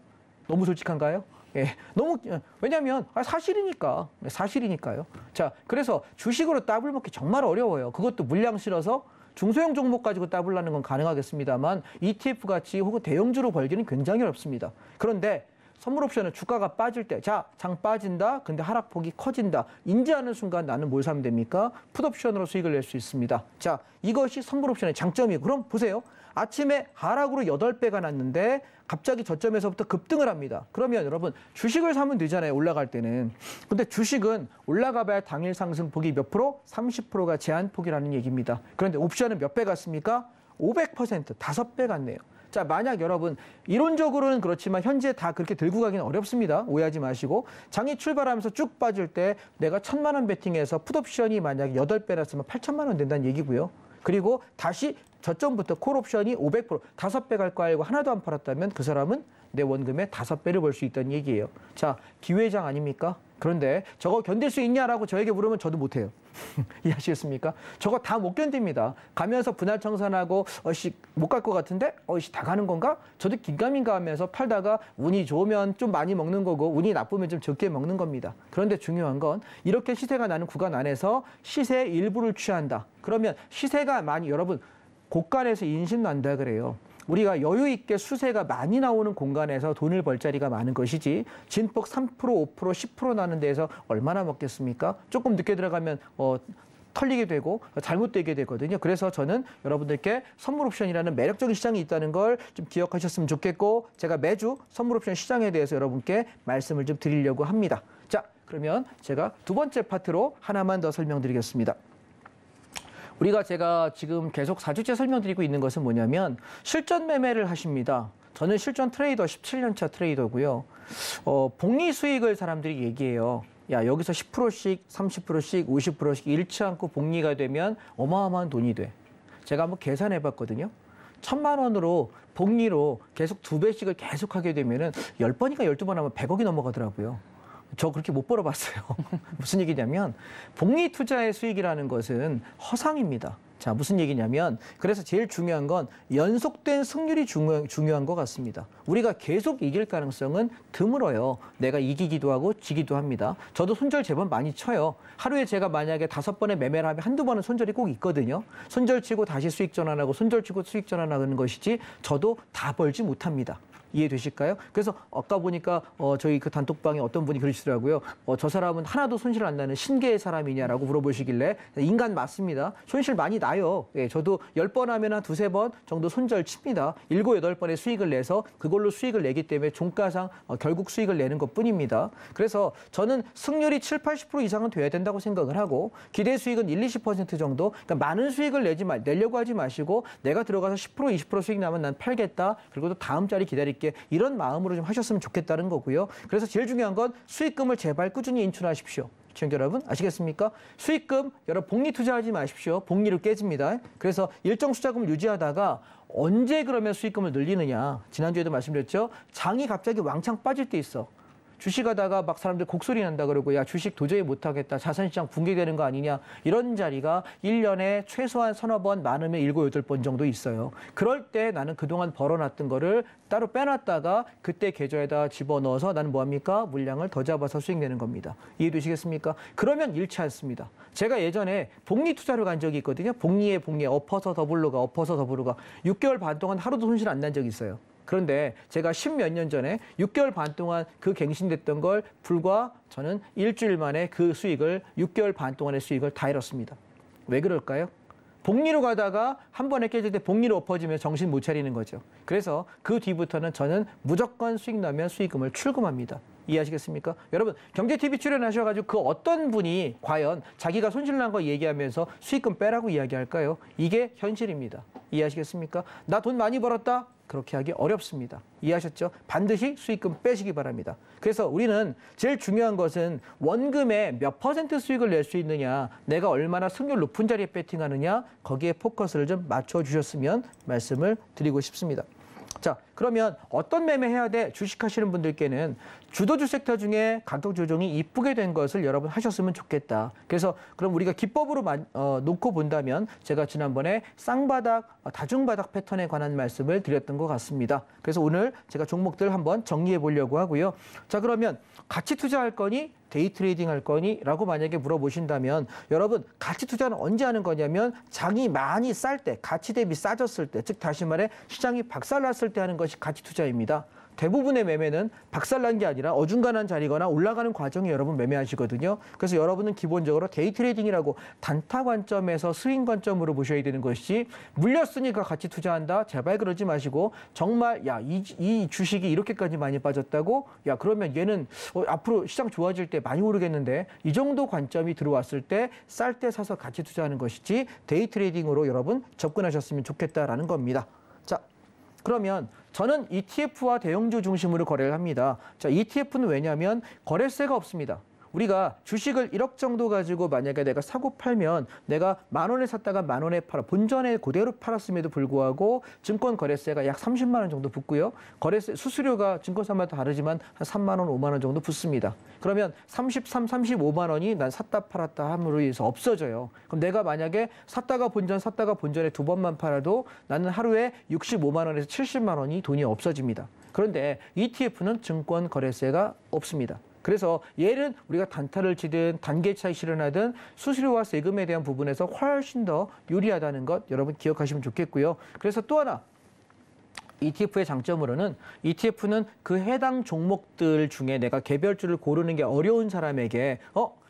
너무 솔직한가요? 예, 너무 왜냐하면 사실이니까 사실이니까요. 자, 그래서 주식으로 따블 먹기 정말 어려워요. 그것도 물량 실어서 중소형 종목 가지고 따블라는 건 가능하겠습니다만 ETF 같이 혹은 대형주로 벌기는 굉장히 어렵습니다. 그런데 선물 옵션은 주가가 빠질 때, 자, 장 빠진다. 근데 하락폭이 커진다. 인지하는 순간 나는 뭘 사면 됩니까? 풋옵션으로 수익을 낼 수 있습니다. 자, 이것이 선물 옵션의 장점이에요. 그럼 보세요. 아침에 하락으로 8배가 났는데 갑자기 저점에서부터 급등을 합니다. 그러면 여러분 주식을 사면 되잖아요. 올라갈 때는. 근데 주식은 올라가봐야 당일 상승폭이 몇 프로? 30%가 제한폭이라는 얘기입니다. 그런데 옵션은 몇 배 갔습니까? 500%, 5배 갔네요. 자, 만약 여러분 이론적으로는 그렇지만 현재 다 그렇게 들고 가기는 어렵습니다. 오해하지 마시고 장이 출발하면서 쭉 빠질 때 내가 1,000만 원 베팅해서 풋옵션이 만약에 8배 났으면 8천만 원 된다는 얘기고요. 그리고 다시 저점부터 콜옵션이 500%, 5배 갈 거 알고 하나도 안 팔았다면 그 사람은 내 원금의 5배를 벌 수 있다는 얘기예요. 자, 기회장 아닙니까? 그런데 저거 견딜 수 있냐라고 저에게 물으면 저도 못해요. 이해하시겠습니까? 저거 다 못 견딥니다. 가면서 분할 청산하고 못 갈 것 같은데 다 가는 건가? 저도 긴가민가 하면서 팔다가 운이 좋으면 좀 많이 먹는 거고 운이 나쁘면 좀 적게 먹는 겁니다. 그런데 중요한 건 이렇게 시세가 나는 구간 안에서 시세의 일부를 취한다. 그러면 시세가 많이 여러분 고간에서 인심 난다 그래요. 우리가 여유 있게 수세가 많이 나오는 공간에서 돈을 벌 자리가 많은 것이지 진폭 3%, 5%, 10% 나는 데에서 얼마나 먹겠습니까? 조금 늦게 들어가면 털리게 되고 잘못되게 되거든요. 그래서 저는 여러분들께 선물 옵션이라는 매력적인 시장이 있다는 걸 좀 기억하셨으면 좋겠고 제가 매주 선물 옵션 시장에 대해서 여러분께 말씀을 좀 드리려고 합니다. 자, 그러면 제가 두 번째 파트로 하나만 더 설명드리겠습니다. 제가 지금 계속 4주째 설명드리고 있는 것은 뭐냐면 실전 매매를 하십니다. 저는 실전 트레이더 17년차 트레이더고요. 복리 수익을 사람들이 얘기해요. 야, 여기서 10%씩, 30%씩, 50%씩 잃지 않고 복리가 되면 어마어마한 돈이 돼. 제가 한번 계산해 봤거든요. 1,000만 원으로 복리로 계속 2배씩을 계속 하게 되면은 10번이니까 12번 하면 100억이 넘어가더라고요. 저 그렇게 못 벌어봤어요. 무슨 얘기냐면 복리 투자의 수익이라는 것은 허상입니다. 자, 무슨 얘기냐면 그래서 제일 중요한 건 연속된 승률이 중요한 것 같습니다. 우리가 계속 이길 가능성은 드물어요. 내가 이기기도 하고 지기도 합니다. 저도 손절 제법 많이 쳐요. 하루에 제가 만약에 5번의 매매를 하면 한두 번은 손절이 꼭 있거든요. 손절 치고 다시 수익 전환하고 손절 치고 수익 전환하는 것이지 저도 다 벌지 못합니다. 이해되실까요? 그래서 아까 보니까 저희 그 단톡방에 어떤 분이 그러시더라고요. 저 사람은 하나도 손실 안 나는 신계의 사람이냐라고 물어보시길래 인간 맞습니다. 손실 많이 나요. 예, 저도 10번 하면 한 2-3번 정도 손절 칩니다. 7, 8번의 수익을 내서 그걸로 수익을 내기 때문에 종가상 결국 수익을 내는 것뿐입니다. 그래서 저는 승률이 7, 80% 이상은 돼야 된다고 생각을 하고 기대 수익은 1, 20% 정도 그러니까 많은 수익을 내려고 하지 마시고 내가 들어가서 10%, 20% 수익 나면 난 팔겠다. 그리고 또 다음 자리 기다릴게. 이런 마음으로 좀 하셨으면 좋겠다는 거고요. 그래서 제일 중요한 건 수익금을 제발 꾸준히 인출하십시오. 시청자 여러분 아시겠습니까? 수익금 여러분 복리 투자하지 마십시오. 복리를 깨집니다. 그래서 일정 숫자금을 유지하다가 언제 그러면 수익금을 늘리느냐. 지난주에도 말씀드렸죠. 장이 갑자기 왕창 빠질 때 있어. 주식하다가 막 사람들 곡소리 난다 그러고 야 주식 도저히 못하겠다. 자산시장 붕괴되는 거 아니냐. 이런 자리가 1년에 최소한 3-4번 많으면 7, 8번 정도 있어요. 그럴 때 나는 그동안 벌어놨던 거를 따로 빼놨다가 그때 계좌에다 집어넣어서 나는 뭐합니까? 물량을 더 잡아서 수익 내는 겁니다. 이해되시겠습니까? 그러면 잃지 않습니다. 제가 예전에 복리 투자를 간 적이 있거든요. 복리에 엎어서 더블로가 엎어서 더블로가 6개월 반 동안 하루도 손실 안 난 적이 있어요. 그런데 제가 10몇 년 전에 6개월 반 동안 그 갱신됐던 걸 불과 저는 일주일 만에 그 수익을 6개월 반 동안의 수익을 다 잃었습니다. 왜 그럴까요? 복리로 가다가 한 번에 깨질 때 복리로 엎어지면 정신 못 차리는 거죠. 그래서 그 뒤부터는 저는 무조건 수익 나면 수익금을 출금합니다. 이해하시겠습니까? 여러분 경제TV 출연하셔가지고 그 어떤 분이 과연 자기가 손실 난 거 얘기하면서 수익금 빼라고 이야기할까요? 이게 현실입니다. 이해하시겠습니까? 나 돈 많이 벌었다? 그렇게 하기 어렵습니다. 이해하셨죠? 반드시 수익금 빼시기 바랍니다. 그래서 우리는 제일 중요한 것은 원금의 몇 % 수익을 낼 수 있느냐, 내가 얼마나 승률 높은 자리에 배팅하느냐, 거기에 포커스를 좀 맞춰주셨으면 말씀을 드리고 싶습니다. 자, 그러면 어떤 매매 해야 돼? 주식하시는 분들께는 주도주 섹터 중에 가격 조정이 이쁘게 된 것을 여러분 하셨으면 좋겠다. 그래서 그럼 우리가 기법으로 놓고 본다면 제가 지난번에 쌍바닥, 다중바닥 패턴에 관한 말씀을 드렸던 것 같습니다. 그래서 오늘 제가 종목들 한번 정리해 보려고 하고요. 자, 그러면 같이 투자할 거니? 데이 트레이딩 할 거니? 라고 만약에 물어보신다면 여러분 가치 투자는 언제 하는 거냐면 장이 많이 쌀 때, 가치 대비 싸졌을 때, 즉 다시 말해 시장이 박살났을 때 하는 것이 가치 투자입니다. 대부분의 매매는 박살난 게 아니라 어중간한 자리거나 올라가는 과정에 여러분 매매하시거든요. 그래서 여러분은 기본적으로 데이 트레이딩이라고 단타 관점에서 스윙 관점으로 보셔야 되는 것이지 물렸으니까 같이 투자한다? 제발 그러지 마시고 정말 야, 이 주식이 이렇게까지 많이 빠졌다고? 야, 그러면 얘는 앞으로 시장 좋아질 때 많이 오르겠는데 이 정도 관점이 들어왔을 때 쌀 때 사서 같이 투자하는 것이지 데이 트레이딩으로 여러분 접근하셨으면 좋겠다라는 겁니다. 자, 그러면 저는 ETF와 대형주 중심으로 거래를 합니다. 자, ETF는 왜냐하면 거래세가 없습니다. 우리가 주식을 1억 정도 가지고 만약에 내가 사고 팔면 내가 10,000원에 샀다가 10,000원에 팔아 본전에 그대로 팔았음에도 불구하고 증권 거래세가 약 30만 원 정도 붙고요. 거래세 수수료가 증권사마다 다르지만 한 3만 원, 5만 원 정도 붙습니다. 그러면 33, 35만 원이 난 샀다 팔았다 함으로 인해서 없어져요. 그럼 내가 만약에 샀다가 본전에 2번만 팔아도 나는 하루에 65만 원에서 70만 원이 돈이 없어집니다. 그런데 ETF는 증권 거래세가 없습니다. 그래서 얘는 우리가 단타를 치든 단계 차익 실현하든 수수료와 세금에 대한 부분에서 훨씬 더 유리하다는 것 여러분 기억하시면 좋겠고요. 그래서 또 하나 ETF의 장점으로는 ETF는 그 해당 종목들 중에 내가 개별주를 고르는 게 어려운 사람에게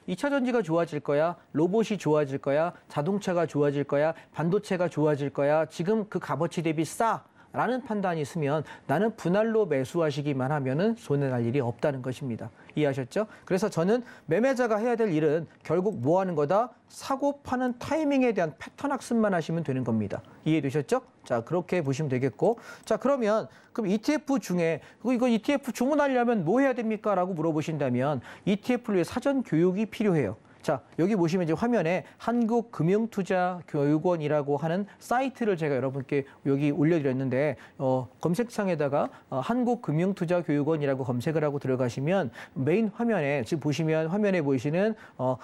2차 전지가 좋아질 거야, 로봇이 좋아질 거야, 자동차가 좋아질 거야, 반도체가 좋아질 거야, 지금 그 값어치 대비 싸. 라는 판단이 있으면 나는 분할로 매수하시기만 하면은 손해날 일이 없다는 것입니다. 이해하셨죠? 그래서 저는 매매자가 해야 될 일은 결국 뭐 하는 거다? 사고 파는 타이밍에 대한 패턴 학습만 하시면 되는 겁니다. 이해되셨죠? 자, 그렇게 보시면 되겠고. 자, 그럼 ETF 중에 이거 ETF 주문하려면 뭐 해야 됩니까? 라고 물어보신다면 ETF를 위해 사전 교육이 필요해요. 자, 여기 보시면 이제 화면에 한국금융투자교육원이라고 하는 사이트를 제가 여러분께 여기 올려드렸는데 검색창에다가 한국금융투자교육원이라고 검색을 하고 들어가시면 메인 화면에 지금 보시면 화면에 보이시는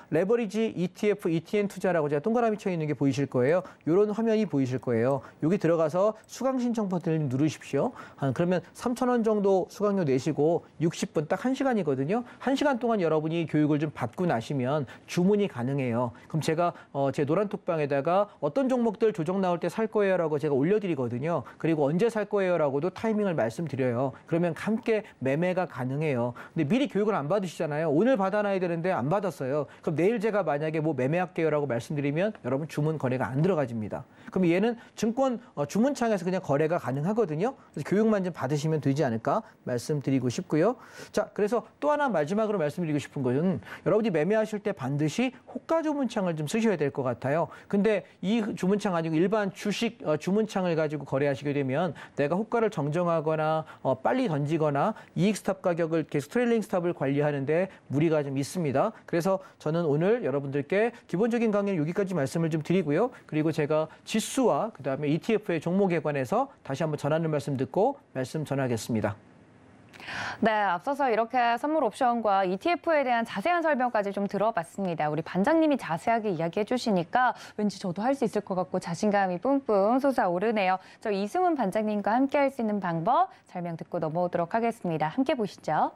레버리지 ETF, ETN 투자라고 제가 동그라미 쳐 있는 게 보이실 거예요. 이런 화면이 보이실 거예요. 여기 들어가서 수강 신청 버튼을 누르십시오. 그러면 3,000원 정도 수강료 내시고 60분 딱 1시간이거든요. 1시간 동안 여러분이 교육을 좀 받고 나시면 주문이 가능해요. 그럼 제가 제 노란톡방에다가 어떤 종목들 조정 나올 때 살 거예요라고 제가 올려드리거든요. 그리고 언제 살 거예요라고도 타이밍을 말씀드려요. 그러면 함께 매매가 가능해요. 근데 미리 교육을 안 받으시잖아요. 오늘 받아놔야 되는데 안 받았어요. 그럼 내일 제가 만약에 뭐 매매할게요라고 말씀드리면 여러분 주문 거래가 안 들어가집니다. 그럼 얘는 증권 주문창에서 그냥 거래가 가능하거든요. 그래서 교육만 좀 받으시면 되지 않을까 말씀드리고 싶고요. 자, 그래서 또 하나 마지막으로 말씀드리고 싶은 것은 여러분이 매매하실 때 반드시 호가 주문창을 좀 쓰셔야 될 것 같아요. 근데 이 주문창 아니고 일반 주식 주문창을 가지고 거래하시게 되면 내가 호가를 정정하거나 빨리 던지거나 이익 스탑 가격을 계속 트레일링 스탑을 관리하는데 무리가 좀 있습니다. 그래서 저는 오늘 여러분들께 기본적인 강의는 여기까지 말씀을 좀 드리고요. 그리고 제가 지수와 그다음에 ETF의 종목에 관해서 다시 한번 전하는 말씀 듣고 말씀 전하겠습니다. 네, 앞서서 이렇게 선물 옵션과 ETF에 대한 자세한 설명까지 좀 들어봤습니다. 우리 반장님이 자세하게 이야기해 주시니까 왠지 저도 할 수 있을 것 같고 자신감이 뿜뿜 솟아오르네요. 저희 이승훈 반장님과 함께 할 수 있는 방법 설명 듣고 넘어오도록 하겠습니다. 함께 보시죠.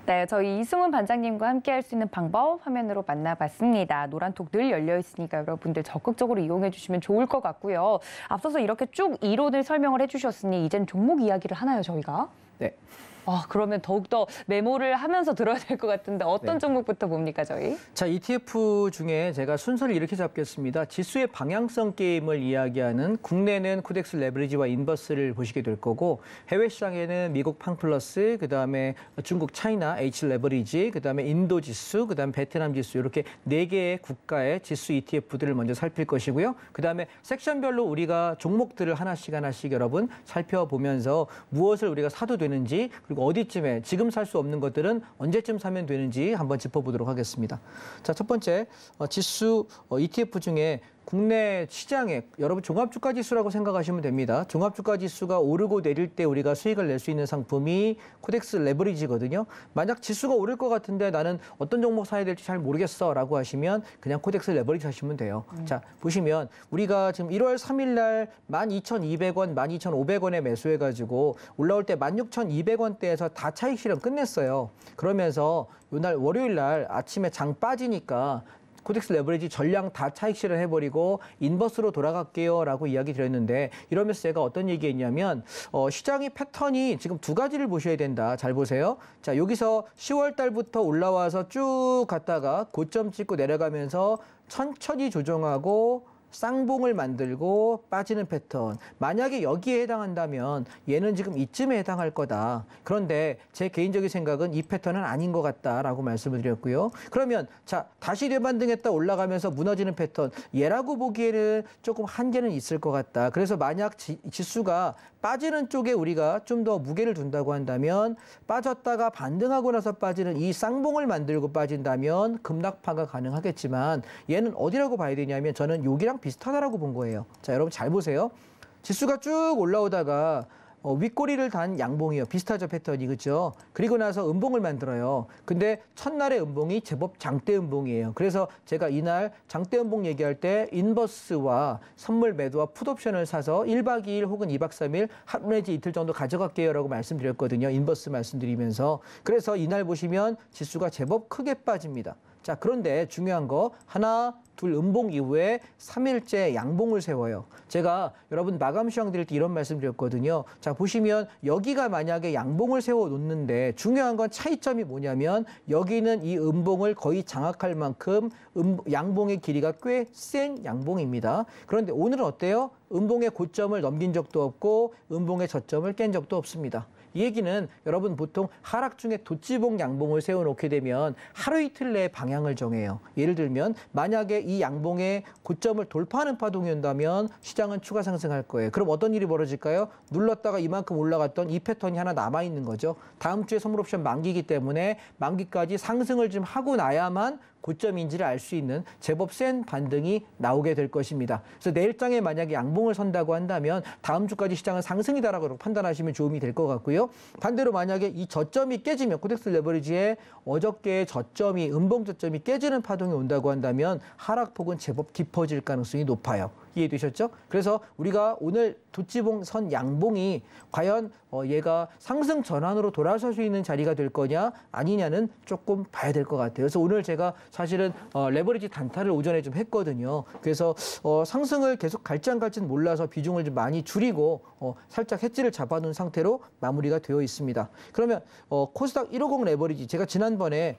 네, 저희 이승훈 반장님과 함께 할 수 있는 방법 화면으로 만나봤습니다. 노란톡 늘 열려 있으니까 여러분들 적극적으로 이용해 주시면 좋을 것 같고요. 앞서서 이렇게 쭉 이론을 설명을 해주셨으니 이제는 종목 이야기를 하나요, 저희가? 네. 그러면 더욱더 메모를 하면서 들어야 될 것 같은데 어떤 종목부터 봅니까, 저희? 자, ETF 중에 제가 순서를 이렇게 잡겠습니다. 지수의 방향성 게임을 이야기하는 국내는 코덱스 레버리지와 인버스를 보시게 될 거고 해외 시장에는 미국 팡플러스, 그다음에 중국 차이나 H 레버리지, 그다음에 인도 지수, 그다음에 베트남 지수 이렇게 4개의 국가의 지수 ETF들을 먼저 살필 것이고요. 그다음에 섹션별로 우리가 종목들을 하나씩 여러분 살펴보면서 무엇을 우리가 사도 되는지 그리고 어디쯤에 지금 살 수 없는 것들은 언제쯤 사면 되는지 한번 짚어보도록 하겠습니다. 자, 첫 번째 지수 ETF 중에 국내 시장에 여러분 종합주가지수라고 생각하시면 됩니다. 종합주가지수가 오르고 내릴 때 우리가 수익을 낼 수 있는 상품이 코덱스 레버리지거든요. 만약 지수가 오를 것 같은데 나는 어떤 종목 사야 될지 잘 모르겠어 라고 하시면 그냥 코덱스 레버리지 하시면 돼요. 자, 보시면 우리가 지금 1월 3일 날 12,200원, 12,500원에 매수해가지고 올라올 때 16,200원대에서 다 차익 실현 끝냈어요. 그러면서 이날 월요일 날 아침에 장 빠지니까 코덱스 레버리지 전량 다 차익 실현해버리고 인버스로 돌아갈게요 라고 이야기 드렸는데 이러면서 제가 어떤 얘기했냐면 시장의 패턴이 지금 두 가지를 보셔야 된다. 잘 보세요. 자, 여기서 10월 달부터 올라와서 쭉 갔다가 고점 찍고 내려가면서 천천히 조정하고 쌍봉을 만들고 빠지는 패턴. 만약에 여기에 해당한다면 얘는 지금 이쯤에 해당할 거다. 그런데 제 개인적인 생각은 이 패턴은 아닌 것 같다라고 말씀을 드렸고요. 그러면 자, 다시 되반등했다 올라가면서 무너지는 패턴. 얘라고 보기에는 조금 한계는 있을 것 같다. 그래서 만약 지수가 빠지는 쪽에 우리가 좀 더 무게를 둔다고 한다면 빠졌다가 반등하고 나서 빠지는 이 쌍봉을 만들고 빠진다면 급락파가 가능하겠지만 얘는 어디라고 봐야 되냐면 저는 여기랑 비슷하다라고 본 거예요. 자, 여러분 잘 보세요. 지수가 쭉 올라오다가 윗꼬리를 단 양봉이요. 비슷하죠, 패턴이. 그렇죠? 그리고 나서 음봉을 만들어요. 근데 첫날의 음봉이 제법 장대 음봉이에요. 그래서 제가 이날 장대 음봉 얘기할 때 인버스와 선물 매도와 풋옵션을 사서 1박 2일 혹은 2박 3일 하루 내지 이틀 정도 가져갈게요 라고 말씀드렸거든요. 인버스 말씀드리면서. 그래서 이날 보시면 지수가 제법 크게 빠집니다. 자, 그런데 중요한 거 하나, 둘 음봉 이후에 3일째 양봉을 세워요. 제가 여러분 마감 시황 드릴 때 이런 말씀 드렸거든요. 자, 보시면 여기가 만약에 양봉을 세워 놓는데 중요한 건 차이점이 뭐냐면 여기는 이 음봉을 거의 장악할 만큼 양봉의 길이가 꽤 센 양봉입니다. 그런데 오늘은 어때요? 음봉의 고점을 넘긴 적도 없고 음봉의 저점을 깬 적도 없습니다. 이 얘기는 여러분 보통 하락 중에 도치봉 양봉을 세워놓게 되면 하루 이틀 내에 방향을 정해요. 예를 들면 만약에 이 양봉의 고점을 돌파하는 파동이 온다면 시장은 추가 상승할 거예요. 그럼 어떤 일이 벌어질까요? 눌렀다가 이만큼 올라갔던 이 패턴이 하나 남아있는 거죠. 다음 주에 선물옵션 만기이기 때문에 만기까지 상승을 좀 하고 나야만 고점인지를 알 수 있는 제법 센 반등이 나오게 될 것입니다. 그래서 내일장에 만약에 양봉을 선다고 한다면 다음 주까지 시장은 상승이다라고 판단하시면 도움이 될 것 같고요. 반대로 만약에 이 저점이 깨지면 코덱스 레버리지의 어저께의 저점이 음봉 저점이 깨지는 파동이 온다고 한다면 하락폭은 제법 깊어질 가능성이 높아요. 이해되셨죠? 그래서 우리가 오늘 도치봉 선 양봉이 과연 얘가 상승 전환으로 돌아설 수 있는 자리가 될 거냐 아니냐는 조금 봐야 될 것 같아요. 그래서 오늘 제가 사실은 레버리지 단타를 오전에 좀 했거든요. 그래서 상승을 계속 갈지 안 갈지는 몰라서 비중을 좀 많이 줄이고 살짝 해지를 잡아놓은 상태로 마무리가 되어 있습니다. 그러면 코스닥 150 레버리지 제가 지난번에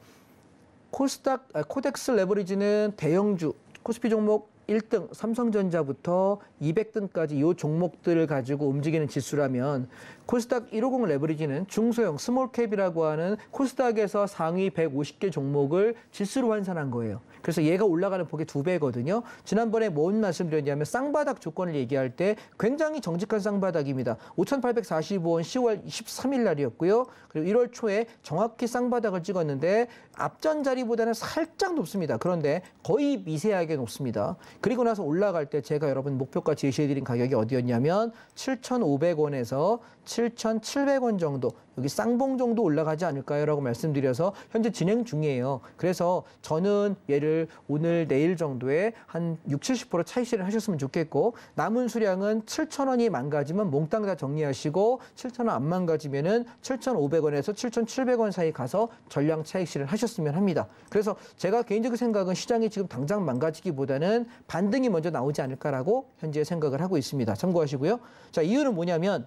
코덱스 레버리지는 대형주 코스피 종목 1등 삼성전자부터 200등까지 이 종목들을 가지고 움직이는 지수라면 코스닥 150 레버리지는 중소형 스몰캡이라고 하는 코스닥에서 상위 150개 종목을 지수로 환산한 거예요. 그래서 얘가 올라가는 폭의 2배거든요. 지난번에 뭔 말씀드렸냐면 쌍바닥 조건을 얘기할 때 굉장히 정직한 쌍바닥입니다. 5,845원 10월 23일 날이었고요. 그리고 1월 초에 정확히 쌍바닥을 찍었는데 앞전 자리보다는 살짝 높습니다. 그런데 거의 미세하게 높습니다. 그리고 나서 올라갈 때 제가 여러분 목표가 제시해드린 가격이 어디였냐면 7,500원에서 7,700원 정도 여기 쌍봉 정도 올라가지 않을까요? 라고 말씀드려서 현재 진행 중이에요. 그래서 저는 얘를 오늘 내일 정도에 한 60-70% 차익 실현 하셨으면 좋겠고 남은 수량은 7,000원이 망가지면 몽땅 다 정리하시고 7,000원 안 망가지면은 7,500원에서 7,700원 사이 가서 전량 차익 실현 하셨으면 합니다. 그래서 제가 개인적인 생각은 시장이 지금 당장 망가지기보다는 반등이 먼저 나오지 않을까라고 현재 생각을 하고 있습니다. 참고하시고요. 자, 이유는 뭐냐면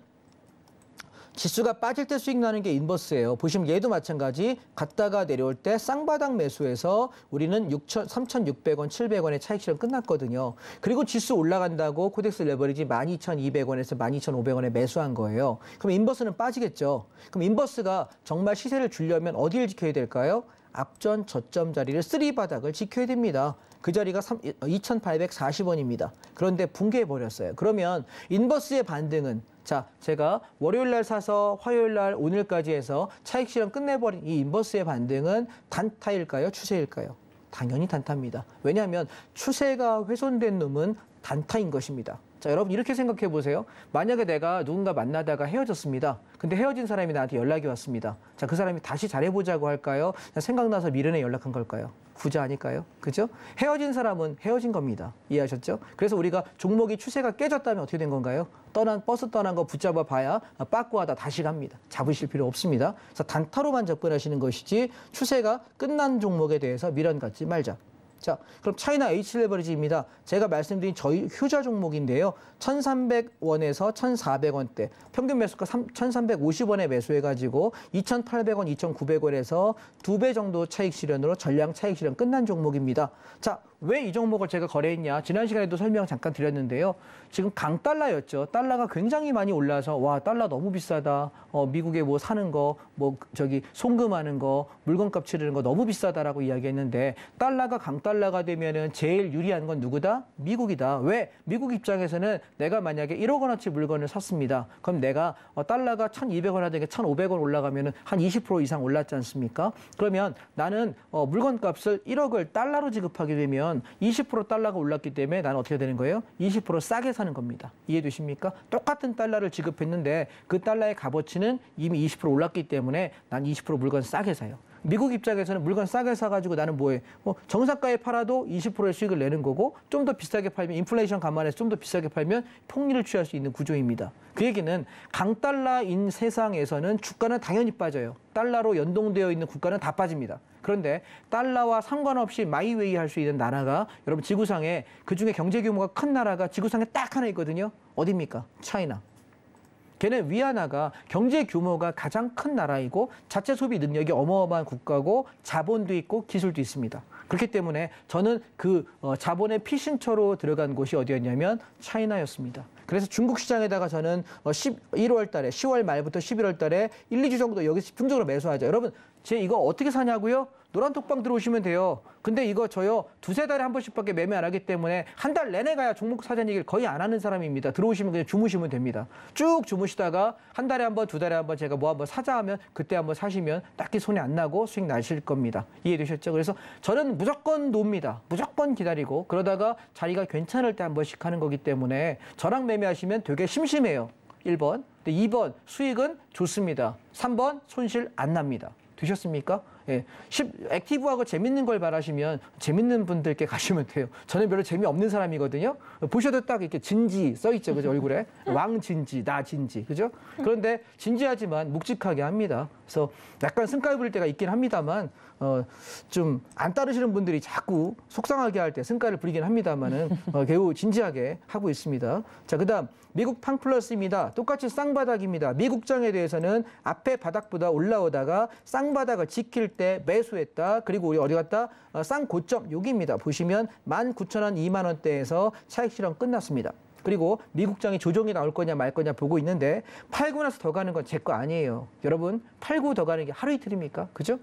지수가 빠질 때 수익 나는 게 인버스예요. 보시면 얘도 마찬가지 갔다가 내려올 때 쌍바닥 매수해서 우리는 3,600원, 700원의 차익 실현 끝났거든요. 그리고 지수 올라간다고 코덱스 레버리지 12,200원에서 12,500원에 매수한 거예요. 그럼 인버스는 빠지겠죠. 그럼 인버스가 정말 시세를 주려면 어디를 지켜야 될까요? 앞전 저점 자리를 3바닥을 지켜야 됩니다. 그 자리가 2,840원입니다. 그런데 붕괴해버렸어요. 그러면 인버스의 반등은 자, 제가 월요일 날 사서 화요일 날 오늘까지 해서 차익 실현 끝내버린 이 인버스의 반등은 단타일까요? 추세일까요? 당연히 단타입니다. 왜냐하면 추세가 훼손된 놈은 단타인 것입니다. 자, 여러분 이렇게 생각해 보세요. 만약에 내가 누군가 만나다가 헤어졌습니다. 근데 헤어진 사람이 나한테 연락이 왔습니다. 자, 그 사람이 다시 잘해보자고 할까요? 생각나서 미련에 연락한 걸까요? 부자 아닐까요? 그죠? 헤어진 사람은 헤어진 겁니다. 이해하셨죠? 그래서 우리가 종목이 추세가 깨졌다면 어떻게 된 건가요? 버스 떠난 거 붙잡아 봐야 빠꾸하다 다시 갑니다. 잡으실 필요 없습니다. 그래서 단타로만 접근하시는 것이지 추세가 끝난 종목에 대해서 미련 갖지 말자. 자, 그럼 차이나 H 레버리지입니다. 제가 말씀드린 저희 휴자 종목인데요. 1,300원에서 1,400원대 평균 매수가 1,350원에 매수해가지고 2,800원, 2,900원에서 2배 정도 차익 실현으로 전량 차익 실현 끝난 종목입니다. 자, 왜 이 종목을 제가 거래했냐? 지난 시간에도 설명 잠깐 드렸는데요. 지금 강달러였죠. 달러가 굉장히 많이 올라서 와, 달러 너무 비싸다. 미국에 뭐 사는 거, 뭐 저기 송금하는 거, 물건값 치르는 거 너무 비싸다라고 이야기했는데 달러가 강달러가 되면은 제일 유리한 건 누구다? 미국이다. 왜? 미국 입장에서는 내가 만약에 1억 원어치 물건을 샀습니다. 그럼 내가 달러가 1,200원 하던 게 1,500원 올라가면은 한 20% 이상 올랐지 않습니까? 그러면 나는 물건값을 1억을 달러로 지급하게 되면 20% 달러가 올랐기 때문에 나는 어떻게 되는 거예요? 20% 싸게 사는 겁니다. 이해되십니까? 똑같은 달러를 지급했는데 그 달러의 값어치는 이미 20% 올랐기 때문에 난 20% 물건 싸게 사요. 미국 입장에서는 물건 싸게 사가지고 나는 뭐해? 정상가에 팔아도 20%의 수익을 내는 거고 좀 더 비싸게 팔면 인플레이션 감안해서 좀 더 비싸게 팔면 폭리를 취할 수 있는 구조입니다. 그 얘기는 강달러인 세상에서는 주가는 당연히 빠져요. 달러로 연동되어 있는 국가는 다 빠집니다. 그런데 달러와 상관없이 마이웨이 할 수 있는 나라가 여러분 지구상에 그중에 경제 규모가 큰 나라가 지구상에 딱 하나 있거든요. 어디입니까? 차이나. 걔는 위안화가 경제 규모가 가장 큰 나라이고 자체 소비 능력이 어마어마한 국가고 자본도 있고 기술도 있습니다. 그렇기 때문에 저는 그 자본의 피신처로 들어간 곳이 어디였냐면 차이나였습니다. 그래서 중국 시장에다가 저는 1월 달에 10월 말부터 11월 달에 1, 2주 정도 여기서 집중적으로 매수하죠. 여러분 제 이거 어떻게 사냐고요? 노란톡방 들어오시면 돼요. 근데 이거 저요 2-3달에 한 번씩밖에 매매 안 하기 때문에 한 달 내내 가야 종목 사전 얘기를 거의 안 하는 사람입니다. 들어오시면 그냥 주무시면 됩니다. 쭉 주무시다가 한 달에 한 번, 2달에 한 번 제가 뭐 한번 사자 하면 그때 한번 사시면 딱히 손해 안 나고 수익 나실 겁니다. 이해되셨죠? 그래서 저는 무조건 놉니다. 무조건 기다리고 그러다가 자리가 괜찮을 때 한 번씩 하는 거기 때문에 저랑 매매하시면 되게 심심해요. 1번. 근데 2번 수익은 좋습니다. 3번 손실 안 납니다. 되셨습니까? 예. 액티브하고 재밌는 걸 바라시면 재밌는 분들께 가시면 돼요. 저는 별로 재미없는 사람이거든요. 보셔도 딱 이렇게 진지 써있죠. 그죠? 얼굴에. 왕진지, 나진지. 그죠? 그런데 진지하지만 묵직하게 합니다. 그래서 약간 승깔 부릴 때가 있긴 합니다만, 좀 안 따르시는 분들이 자꾸 속상하게 할 때 승깔을 부리긴 합니다만은, 매우 진지하게 하고 있습니다. 자, 그 다음, 미국 팡플러스입니다. 똑같이 쌍바닥입니다. 미국장에 대해서는 앞에 바닥보다 올라오다가 쌍바닥을 지킬 때 매수했다. 그리고 우리 어디 갔다? 쌍고점 여기입니다. 보시면 19,000원, 2만 원대에서 차익 실현 끝났습니다. 그리고 미국장이 조정이 나올 거냐 말 거냐 보고 있는데 팔고 나서 더 가는 건 제 거 아니에요. 여러분 팔고 더 가는 게 하루 이틀입니까? 그죠?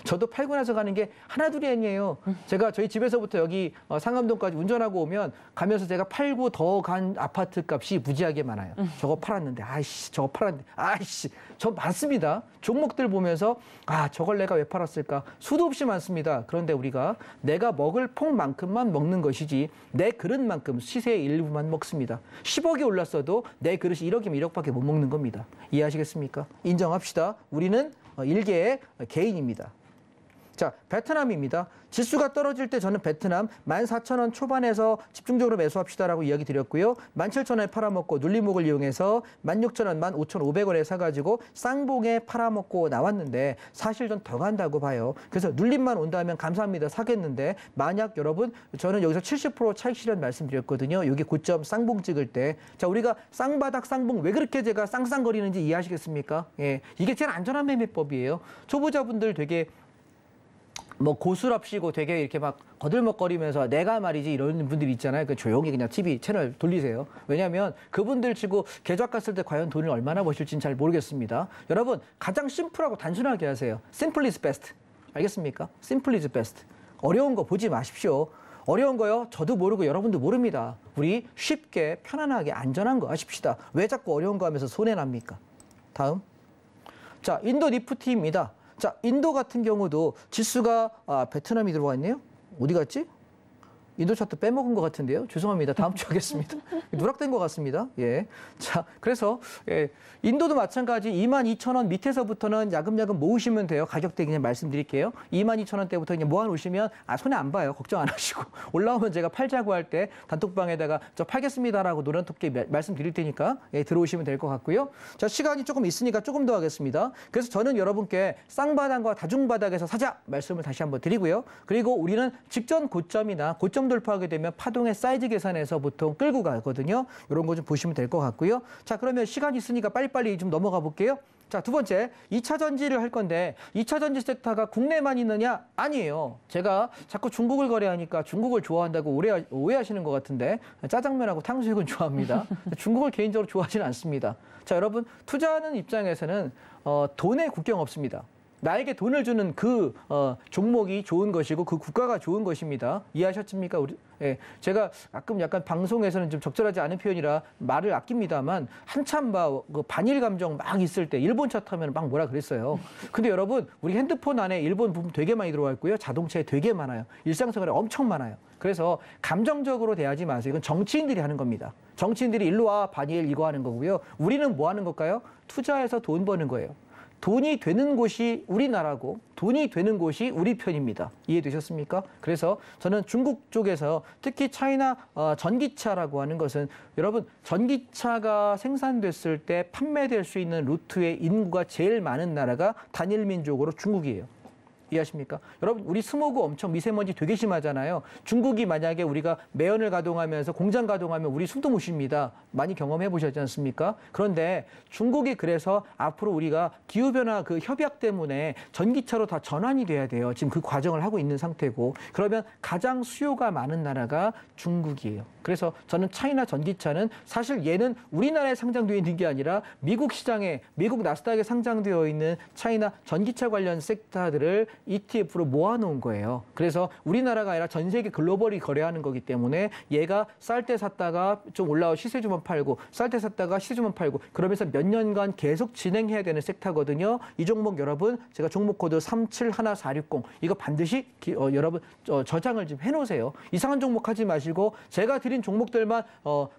저도 팔고 나서 가는 게 하나둘이 아니에요. 제가 저희 집에서부터 여기 상암동까지 운전하고 오면 가면서 제가 팔고 더 간 아파트 값이 무지하게 많아요. 저거 팔았는데 아이씨 저거 팔았는데 아이씨 저 많습니다. 종목들 보면서 아 저걸 내가 왜 팔았을까? 수도 없이 많습니다. 그런데 우리가 내가 먹을 폭만큼만 먹는 것이지 내 그릇만큼 시세의 일부만 먹습니다. 10억이 올랐어도 내 그릇이 1억이면 1억밖에 못 먹는 겁니다. 이해하시겠습니까? 인정합시다. 우리는 일개의 개인입니다. 자, 베트남입니다. 지수가 떨어질 때 저는 베트남 14,000원 초반에서 집중적으로 매수합시다라고 이야기 드렸고요. 17,000원에 팔아먹고 눌림목을 이용해서 16,000원, 15,500원에 사가지고 쌍봉에 팔아먹고 나왔는데 사실 전 더 간다고 봐요. 그래서 눌림만 온다면 감사합니다. 사겠는데 만약 여러분 저는 여기서 70% 차익 실현 말씀드렸거든요. 여기 고점 쌍봉 찍을 때. 자, 우리가 쌍바닥 쌍봉 왜 그렇게 제가 쌍쌍거리는지 이해하시겠습니까? 예, 이게 제일 안전한 매매법이에요. 초보자분들 되게 뭐 고수랍시고 되게 이렇게 막 거들먹거리면서 내가 말이지 이런 분들이 있잖아요. 그 조용히 그냥 TV 채널 돌리세요. 왜냐하면 그분들 치고 계좌 갔을 때 과연 돈을 얼마나 버실지는 잘 모르겠습니다. 여러분 가장 심플하고 단순하게 하세요. Simple is best. 알겠습니까? Simple is best. 어려운 거 보지 마십시오. 어려운 거요? 저도 모르고 여러분도 모릅니다. 우리 쉽게 편안하게 안전한 거 하십시다. 왜 자꾸 어려운 거 하면서 손해납니까? 다음. 자, 인도 니프티입니다. 자, 인도 같은 경우도 지수가 베트남이 들어와 있네요. 어디 갔지? 인도 차트 빼먹은 것 같은데요. 죄송합니다. 다음 주 하겠습니다. 누락된 것 같습니다. 예. 자, 그래서 예, 인도도 마찬가지 22,000원 밑에서부터는 야금야금 모으시면 돼요. 가격대 그냥 말씀드릴게요. 22,000원대부터 그냥 모아놓으시면 손해 안 봐요. 걱정 안 하시고 올라오면 제가 팔자고 할 때 단톡방에다가 저 팔겠습니다라고 노란톡게 말씀드릴 테니까 예, 들어오시면 될 것 같고요. 자, 시간이 조금 있으니까 조금 더 하겠습니다. 그래서 저는 여러분께 쌍바닥과 다중바닥에서 사자 말씀을 다시 한번 드리고요. 그리고 우리는 직전 고점이나 고점 돌파하게 되면 파동의 사이즈 계산에서 보통 끌고 가거든요. 이런 거 좀 보시면 될 것 같고요. 자, 그러면 시간이 있으니까 빨리빨리 좀 넘어가 볼게요. 자, 두 번째 2차 전지를 할 건데 2차 전지 섹터가 국내만 있느냐? 아니에요. 제가 자꾸 중국을 거래하니까 중국을 좋아한다고 오해하시는 것 같은데 짜장면하고 탕수육은 좋아합니다. 중국을 개인적으로 좋아하지는 않습니다. 자, 여러분 투자하는 입장에서는 돈에 국경 없습니다. 나에게 돈을 주는 그 종목이 좋은 것이고 그 국가가 좋은 것입니다. 이해하셨습니까? 예, 제가 가끔 약간 방송에서는 좀 적절하지 않은 표현이라 말을 아낍니다만 한참 그 반일 감정 막 있을 때 일본 차 타면 막 뭐라 그랬어요. 근데 여러분 우리 핸드폰 안에 일본 부품 되게 많이 들어와 있고요. 자동차에 되게 많아요. 일상생활에 엄청 많아요. 그래서 감정적으로 대하지 마세요. 이건 정치인들이 하는 겁니다. 정치인들이 일로 와 반일 이거 하는 거고요. 우리는 뭐 하는 걸까요? 투자해서 돈 버는 거예요. 돈이 되는 곳이 우리나라고 돈이 되는 곳이 우리 편입니다. 이해되셨습니까? 그래서 저는 중국 쪽에서 특히 차이나 전기차라고 하는 것은 여러분 전기차가 생산됐을 때 판매될 수 있는 루트의 인구가 제일 많은 나라가 단일 민족으로 중국이에요. 이해하십니까? 여러분 우리 스모그 엄청 미세먼지 되게 심하잖아요. 중국이 만약에 우리가 매연을 가동하면서 공장 가동하면 우리 숨도 못 쉽니다. 많이 경험해 보셨지 않습니까? 그런데 중국이 그래서 앞으로 우리가 기후변화 그 협약 때문에 전기차로 다 전환이 돼야 돼요. 지금 그 과정을 하고 있는 상태고 그러면 가장 수요가 많은 나라가 중국이에요. 그래서 저는 차이나 전기차는 사실 얘는 우리나라에 상장되어 있는 게 아니라 미국 시장에 미국 나스닥에 상장되어 있는 차이나 전기차 관련 섹터들을 ETF로 모아놓은 거예요. 그래서 우리나라가 아니라 전 세계 글로벌이 거래하는 거기 때문에 얘가 쌀 때 샀다가 좀 올라와 시세 주면 팔고 쌀 때 샀다가 시세 주면 팔고 그러면서 몇 년간 계속 진행해야 되는 섹터거든요. 이 종목 여러분 제가 종목 코드 371460 이거 반드시 여러분 저장을 좀 해놓으세요. 이상한 종목 하지 마시고 제가 드린 종목들만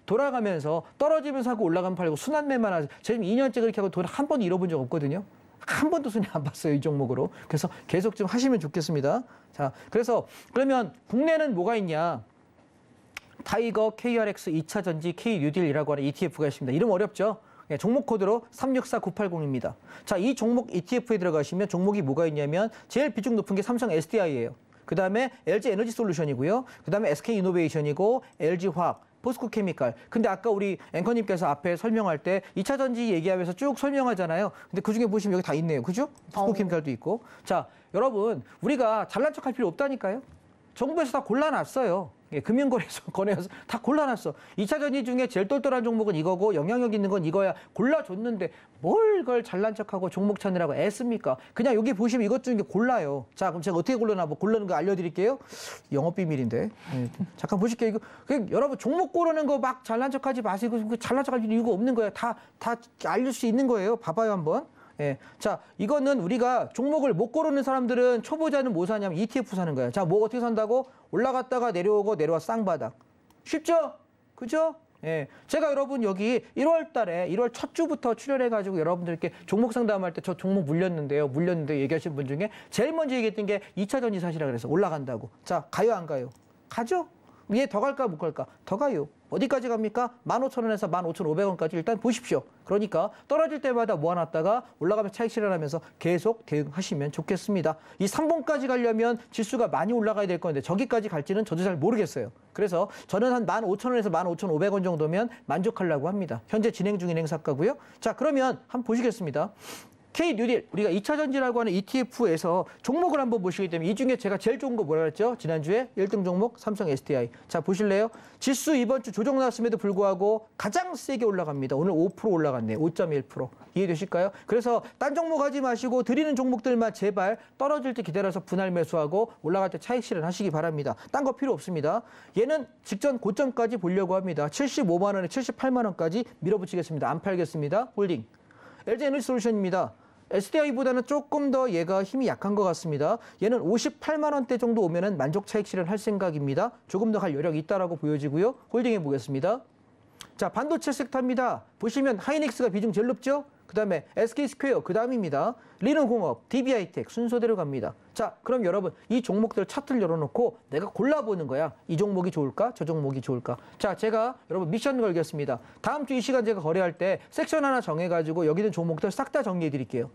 돌아가면서 떨어지면서 하고 올라가면 팔고 순환매만 하세요. 제가 지금 2년째 그렇게 하고 돈 한 번도 잃어본 적 없거든요. 한 번도 손해 안 봤어요, 이 종목으로. 그래서 계속 좀 하시면 좋겠습니다. 자, 그래서 그러면 국내는 뭐가 있냐? 타이거, KRX, 2차 전지, K뉴딜이라고 하는 ETF가 있습니다. 이름 어렵죠? 네, 종목 코드로 364980입니다. 자, 이 종목 ETF에 들어가시면 종목이 뭐가 있냐면 제일 비중 높은 게 삼성 SDI예요. 그 다음에 LG 에너지 솔루션이고요. 그 다음에 SK 이노베이션이고 LG 화학, 포스코 케미칼. 근데 아까 우리 앵커님께서 앞에 설명할 때 2차 전지 얘기하면서 쭉 설명하잖아요. 근데 그중에 보시면 여기 다 있네요. 그죠? 포스코 케미칼도 있고. 자, 여러분 우리가 잘난 척할 필요 없다니까요. 정부에서 다 골라놨어요. 예, 금융거래소 거래해서 다 골라놨어. 2차 전지 중에 제일 똘똘한 종목은 이거고 영향력 있는 건 이거야. 골라줬는데 뭘 그걸 잘난 척하고 종목 찾느라고 애씁니까? 그냥 여기 보시면 이것 중에 골라요. 자, 그럼 제가 어떻게 골라나 뭐 고르는 거 알려드릴게요. 영업 비밀인데. 예, 잠깐 보실게요. 이거 그냥 여러분 종목 고르는 거 막 잘난 척하지 마시고 잘난 척할 이유가 없는 거예요. 다 알릴 수 있는 거예요. 봐봐요 한번. 예. 자, 이거는 우리가 종목을 못 고르는 사람들은 초보자는 뭐 사냐면 ETF 사는 거예요. 자, 뭐 어떻게 산다고? 올라갔다가 내려오고 내려와 쌍바닥. 쉽죠? 그죠? 예. 제가 여러분 여기 1월 달에 1월 첫 주부터 출연해가지고 여러분들께 종목 상담할 때 저 종목 물렸는데 얘기하신 분 중에 제일 먼저 얘기했던 게 2차 전지 사시라 그래서 올라간다고. 자, 가요 안 가요? 가죠? 얘 더 갈까 못 갈까? 더 가요. 어디까지 갑니까? 15,000원에서 15,500원까지 일단 보십시오. 그러니까 떨어질 때마다 모아놨다가 올라가면 차익 실현하면서 계속 대응하시면 좋겠습니다. 이 3번까지 가려면 지수가 많이 올라가야 될 건데 저기까지 갈지는 저도 잘 모르겠어요. 그래서 저는 한 15,000원에서 15,500원 정도면 만족하려고 합니다. 현재 진행 중인 행사가고요. 자, 그러면 한번 보시겠습니다. K뉴딜, 우리가 2차 전지라고 하는 ETF에서 종목을 한번 보시기 때문에 이 중에 제가 제일 좋은 거 뭐라 그랬죠? 지난주에 1등 종목 삼성 SDI. 자, 보실래요? 지수 이번 주 조정 나왔음에도 불구하고 가장 세게 올라갑니다. 오늘 5% 올라갔네요. 5.1%. 이해되실까요? 그래서 딴 종목 하지 마시고 드리는 종목들만 제발 떨어질 때 기다려서 분할 매수하고 올라갈 때 차익 실현하시기 바랍니다. 딴 거 필요 없습니다. 얘는 직전 고점까지 보려고 합니다. 75만 원에 78만 원까지 밀어붙이겠습니다. 안 팔겠습니다. 홀딩. LG 에너지 솔루션입니다. SDI보다는 조금 더 얘가 힘이 약한 것 같습니다. 얘는 58만 원대 정도 오면은 만족 차익 실현할 생각입니다. 조금 더 갈 여력이 있다라고 보여지고요. 홀딩해 보겠습니다. 자, 반도체 섹터입니다. 보시면 하이닉스가 비중 제일 높죠? 그 다음에 SK스퀘어, 그 다음입니다. 리노공업, DB하이텍 순서대로 갑니다. 자, 그럼 여러분 이 종목들 차트를 열어놓고 내가 골라보는 거야. 이 종목이 좋을까? 저 종목이 좋을까? 자, 제가 여러분 미션 걸겠습니다. 다음 주 이 시간 제가 거래할 때 섹션 하나 정해가지고 여기 있는 종목들 싹 다 정리해드릴게요.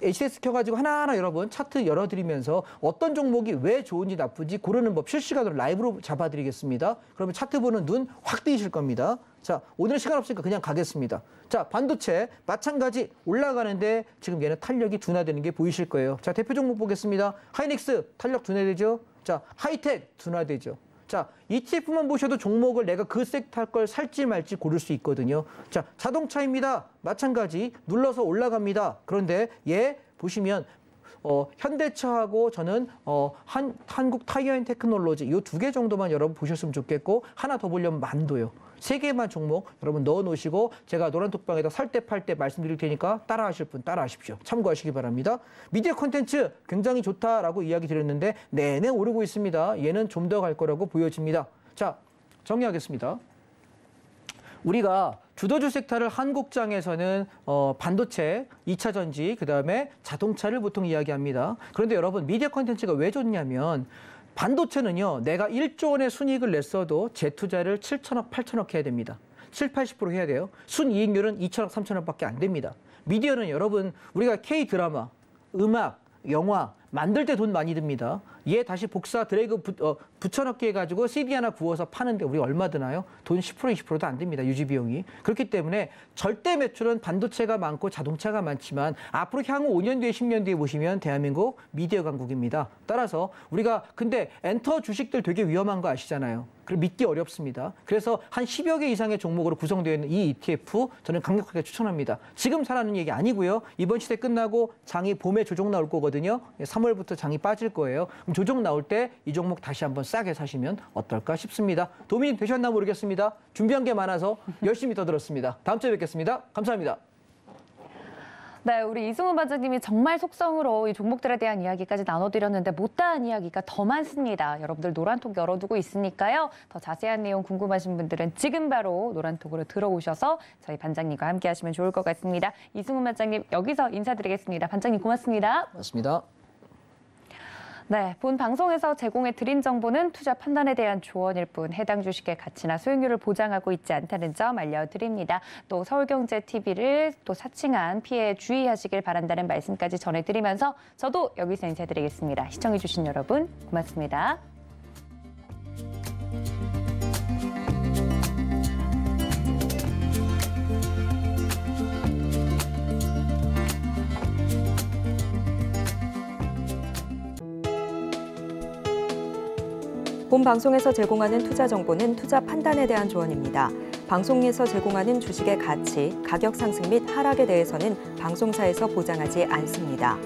HTS 켜가지고 하나하나 여러분 차트 열어드리면서 어떤 종목이 왜 좋은지 나쁜지 고르는 법 실시간으로 라이브로 잡아드리겠습니다. 그러면 차트 보는 눈 확 뜨이실 겁니다. 자, 오늘 시간 없으니까 그냥 가겠습니다. 자, 반도체 마찬가지 올라가는데 지금 얘는 탄력이 둔화되는 게 보이실 거예요. 자, 대표 종목 보겠습니다. 하이닉스 탄력 둔화되죠? 자, 하이텍 둔화되죠? 자, ETF만 보셔도 종목을 내가 그 섹터 걸 살지 말지 고를 수 있거든요. 자, 자동차입니다. 마찬가지 눌러서 올라갑니다. 그런데 얘 보시면 현대차하고 저는 한국 타이어앤테크놀로지 이 두 개 정도만 여러분 보셨으면 좋겠고 하나 더 보려면 만도요. 세 개만 종목 여러분 넣어놓으시고 제가 노란톡방에다 살 때 팔 때 말씀드릴 테니까 따라하실 분 따라하십시오. 참고하시기 바랍니다. 미디어 콘텐츠 굉장히 좋다라고 이야기 드렸는데 내내 오르고 있습니다. 얘는 좀 더 갈 거라고 보여집니다. 자, 정리하겠습니다. 우리가 주도주 섹터를 한국장에서는 반도체, 2차 전지, 그다음에 자동차를 보통 이야기합니다. 그런데 여러분 미디어 콘텐츠가 왜 좋냐면 반도체는요. 내가 1조 원의 순이익을 냈어도 재투자를 7천억, 8천억 해야 됩니다. 7, 80% 해야 돼요. 순이익률은 2천억, 3천억밖에 안 됩니다. 미디어는 여러분 우리가 K-드라마, 음악, 영화 만들 때 돈 많이 듭니다. 얘 다시 복사 드래그 붙여넣기 해가지고 CD 하나 구워서 파는데 우리 얼마 드나요? 돈 10%, 20%도 안 됩니다. 유지 비용이. 그렇기 때문에 절대 매출은 반도체가 많고 자동차가 많지만 앞으로 향후 5년 뒤에 10년 뒤에 보시면 대한민국 미디어 강국입니다. 따라서 우리가 근데 엔터 주식들 되게 위험한 거 아시잖아요. 믿기 어렵습니다. 그래서 한 10여 개 이상의 종목으로 구성되어 있는 이 ETF 저는 강력하게 추천합니다. 지금 사라는 얘기 아니고요. 이번 시대 끝나고 장이 봄에 조정 나올 거거든요. 3월부터 장이 빠질 거예요. 그럼 조정 나올 때 이 종목 다시 한번 싸게 사시면 어떨까 싶습니다. 도움이 되셨나 모르겠습니다. 준비한 게 많아서 열심히 떠들었습니다. 다음 주에 뵙겠습니다. 감사합니다. 네, 우리 이승훈 반장님이 정말 속성으로 이 종목들에 대한 이야기까지 나눠드렸는데 못다한 이야기가 더 많습니다. 여러분들 노란톡 열어두고 있으니까요. 더 자세한 내용 궁금하신 분들은 지금 바로 노란톡으로 들어오셔서 저희 반장님과 함께 하시면 좋을 것 같습니다. 이승훈 반장님 여기서 인사드리겠습니다. 반장님 고맙습니다. 고맙습니다. 네, 본 방송에서 제공해드린 정보는 투자 판단에 대한 조언일 뿐 해당 주식의 가치나 수익률을 보장하고 있지 않다는 점 알려드립니다. 또 서울경제TV를 또 사칭한 피해에 주의하시길 바란다는 말씀까지 전해드리면서 저도 여기서 인사드리겠습니다. 시청해주신 여러분 고맙습니다. 본 방송에서 제공하는 투자 정보는 투자 판단에 대한 조언입니다. 방송에서 제공하는 주식의 가치, 가격 상승 및 하락에 대해서는 방송사에서 보장하지 않습니다.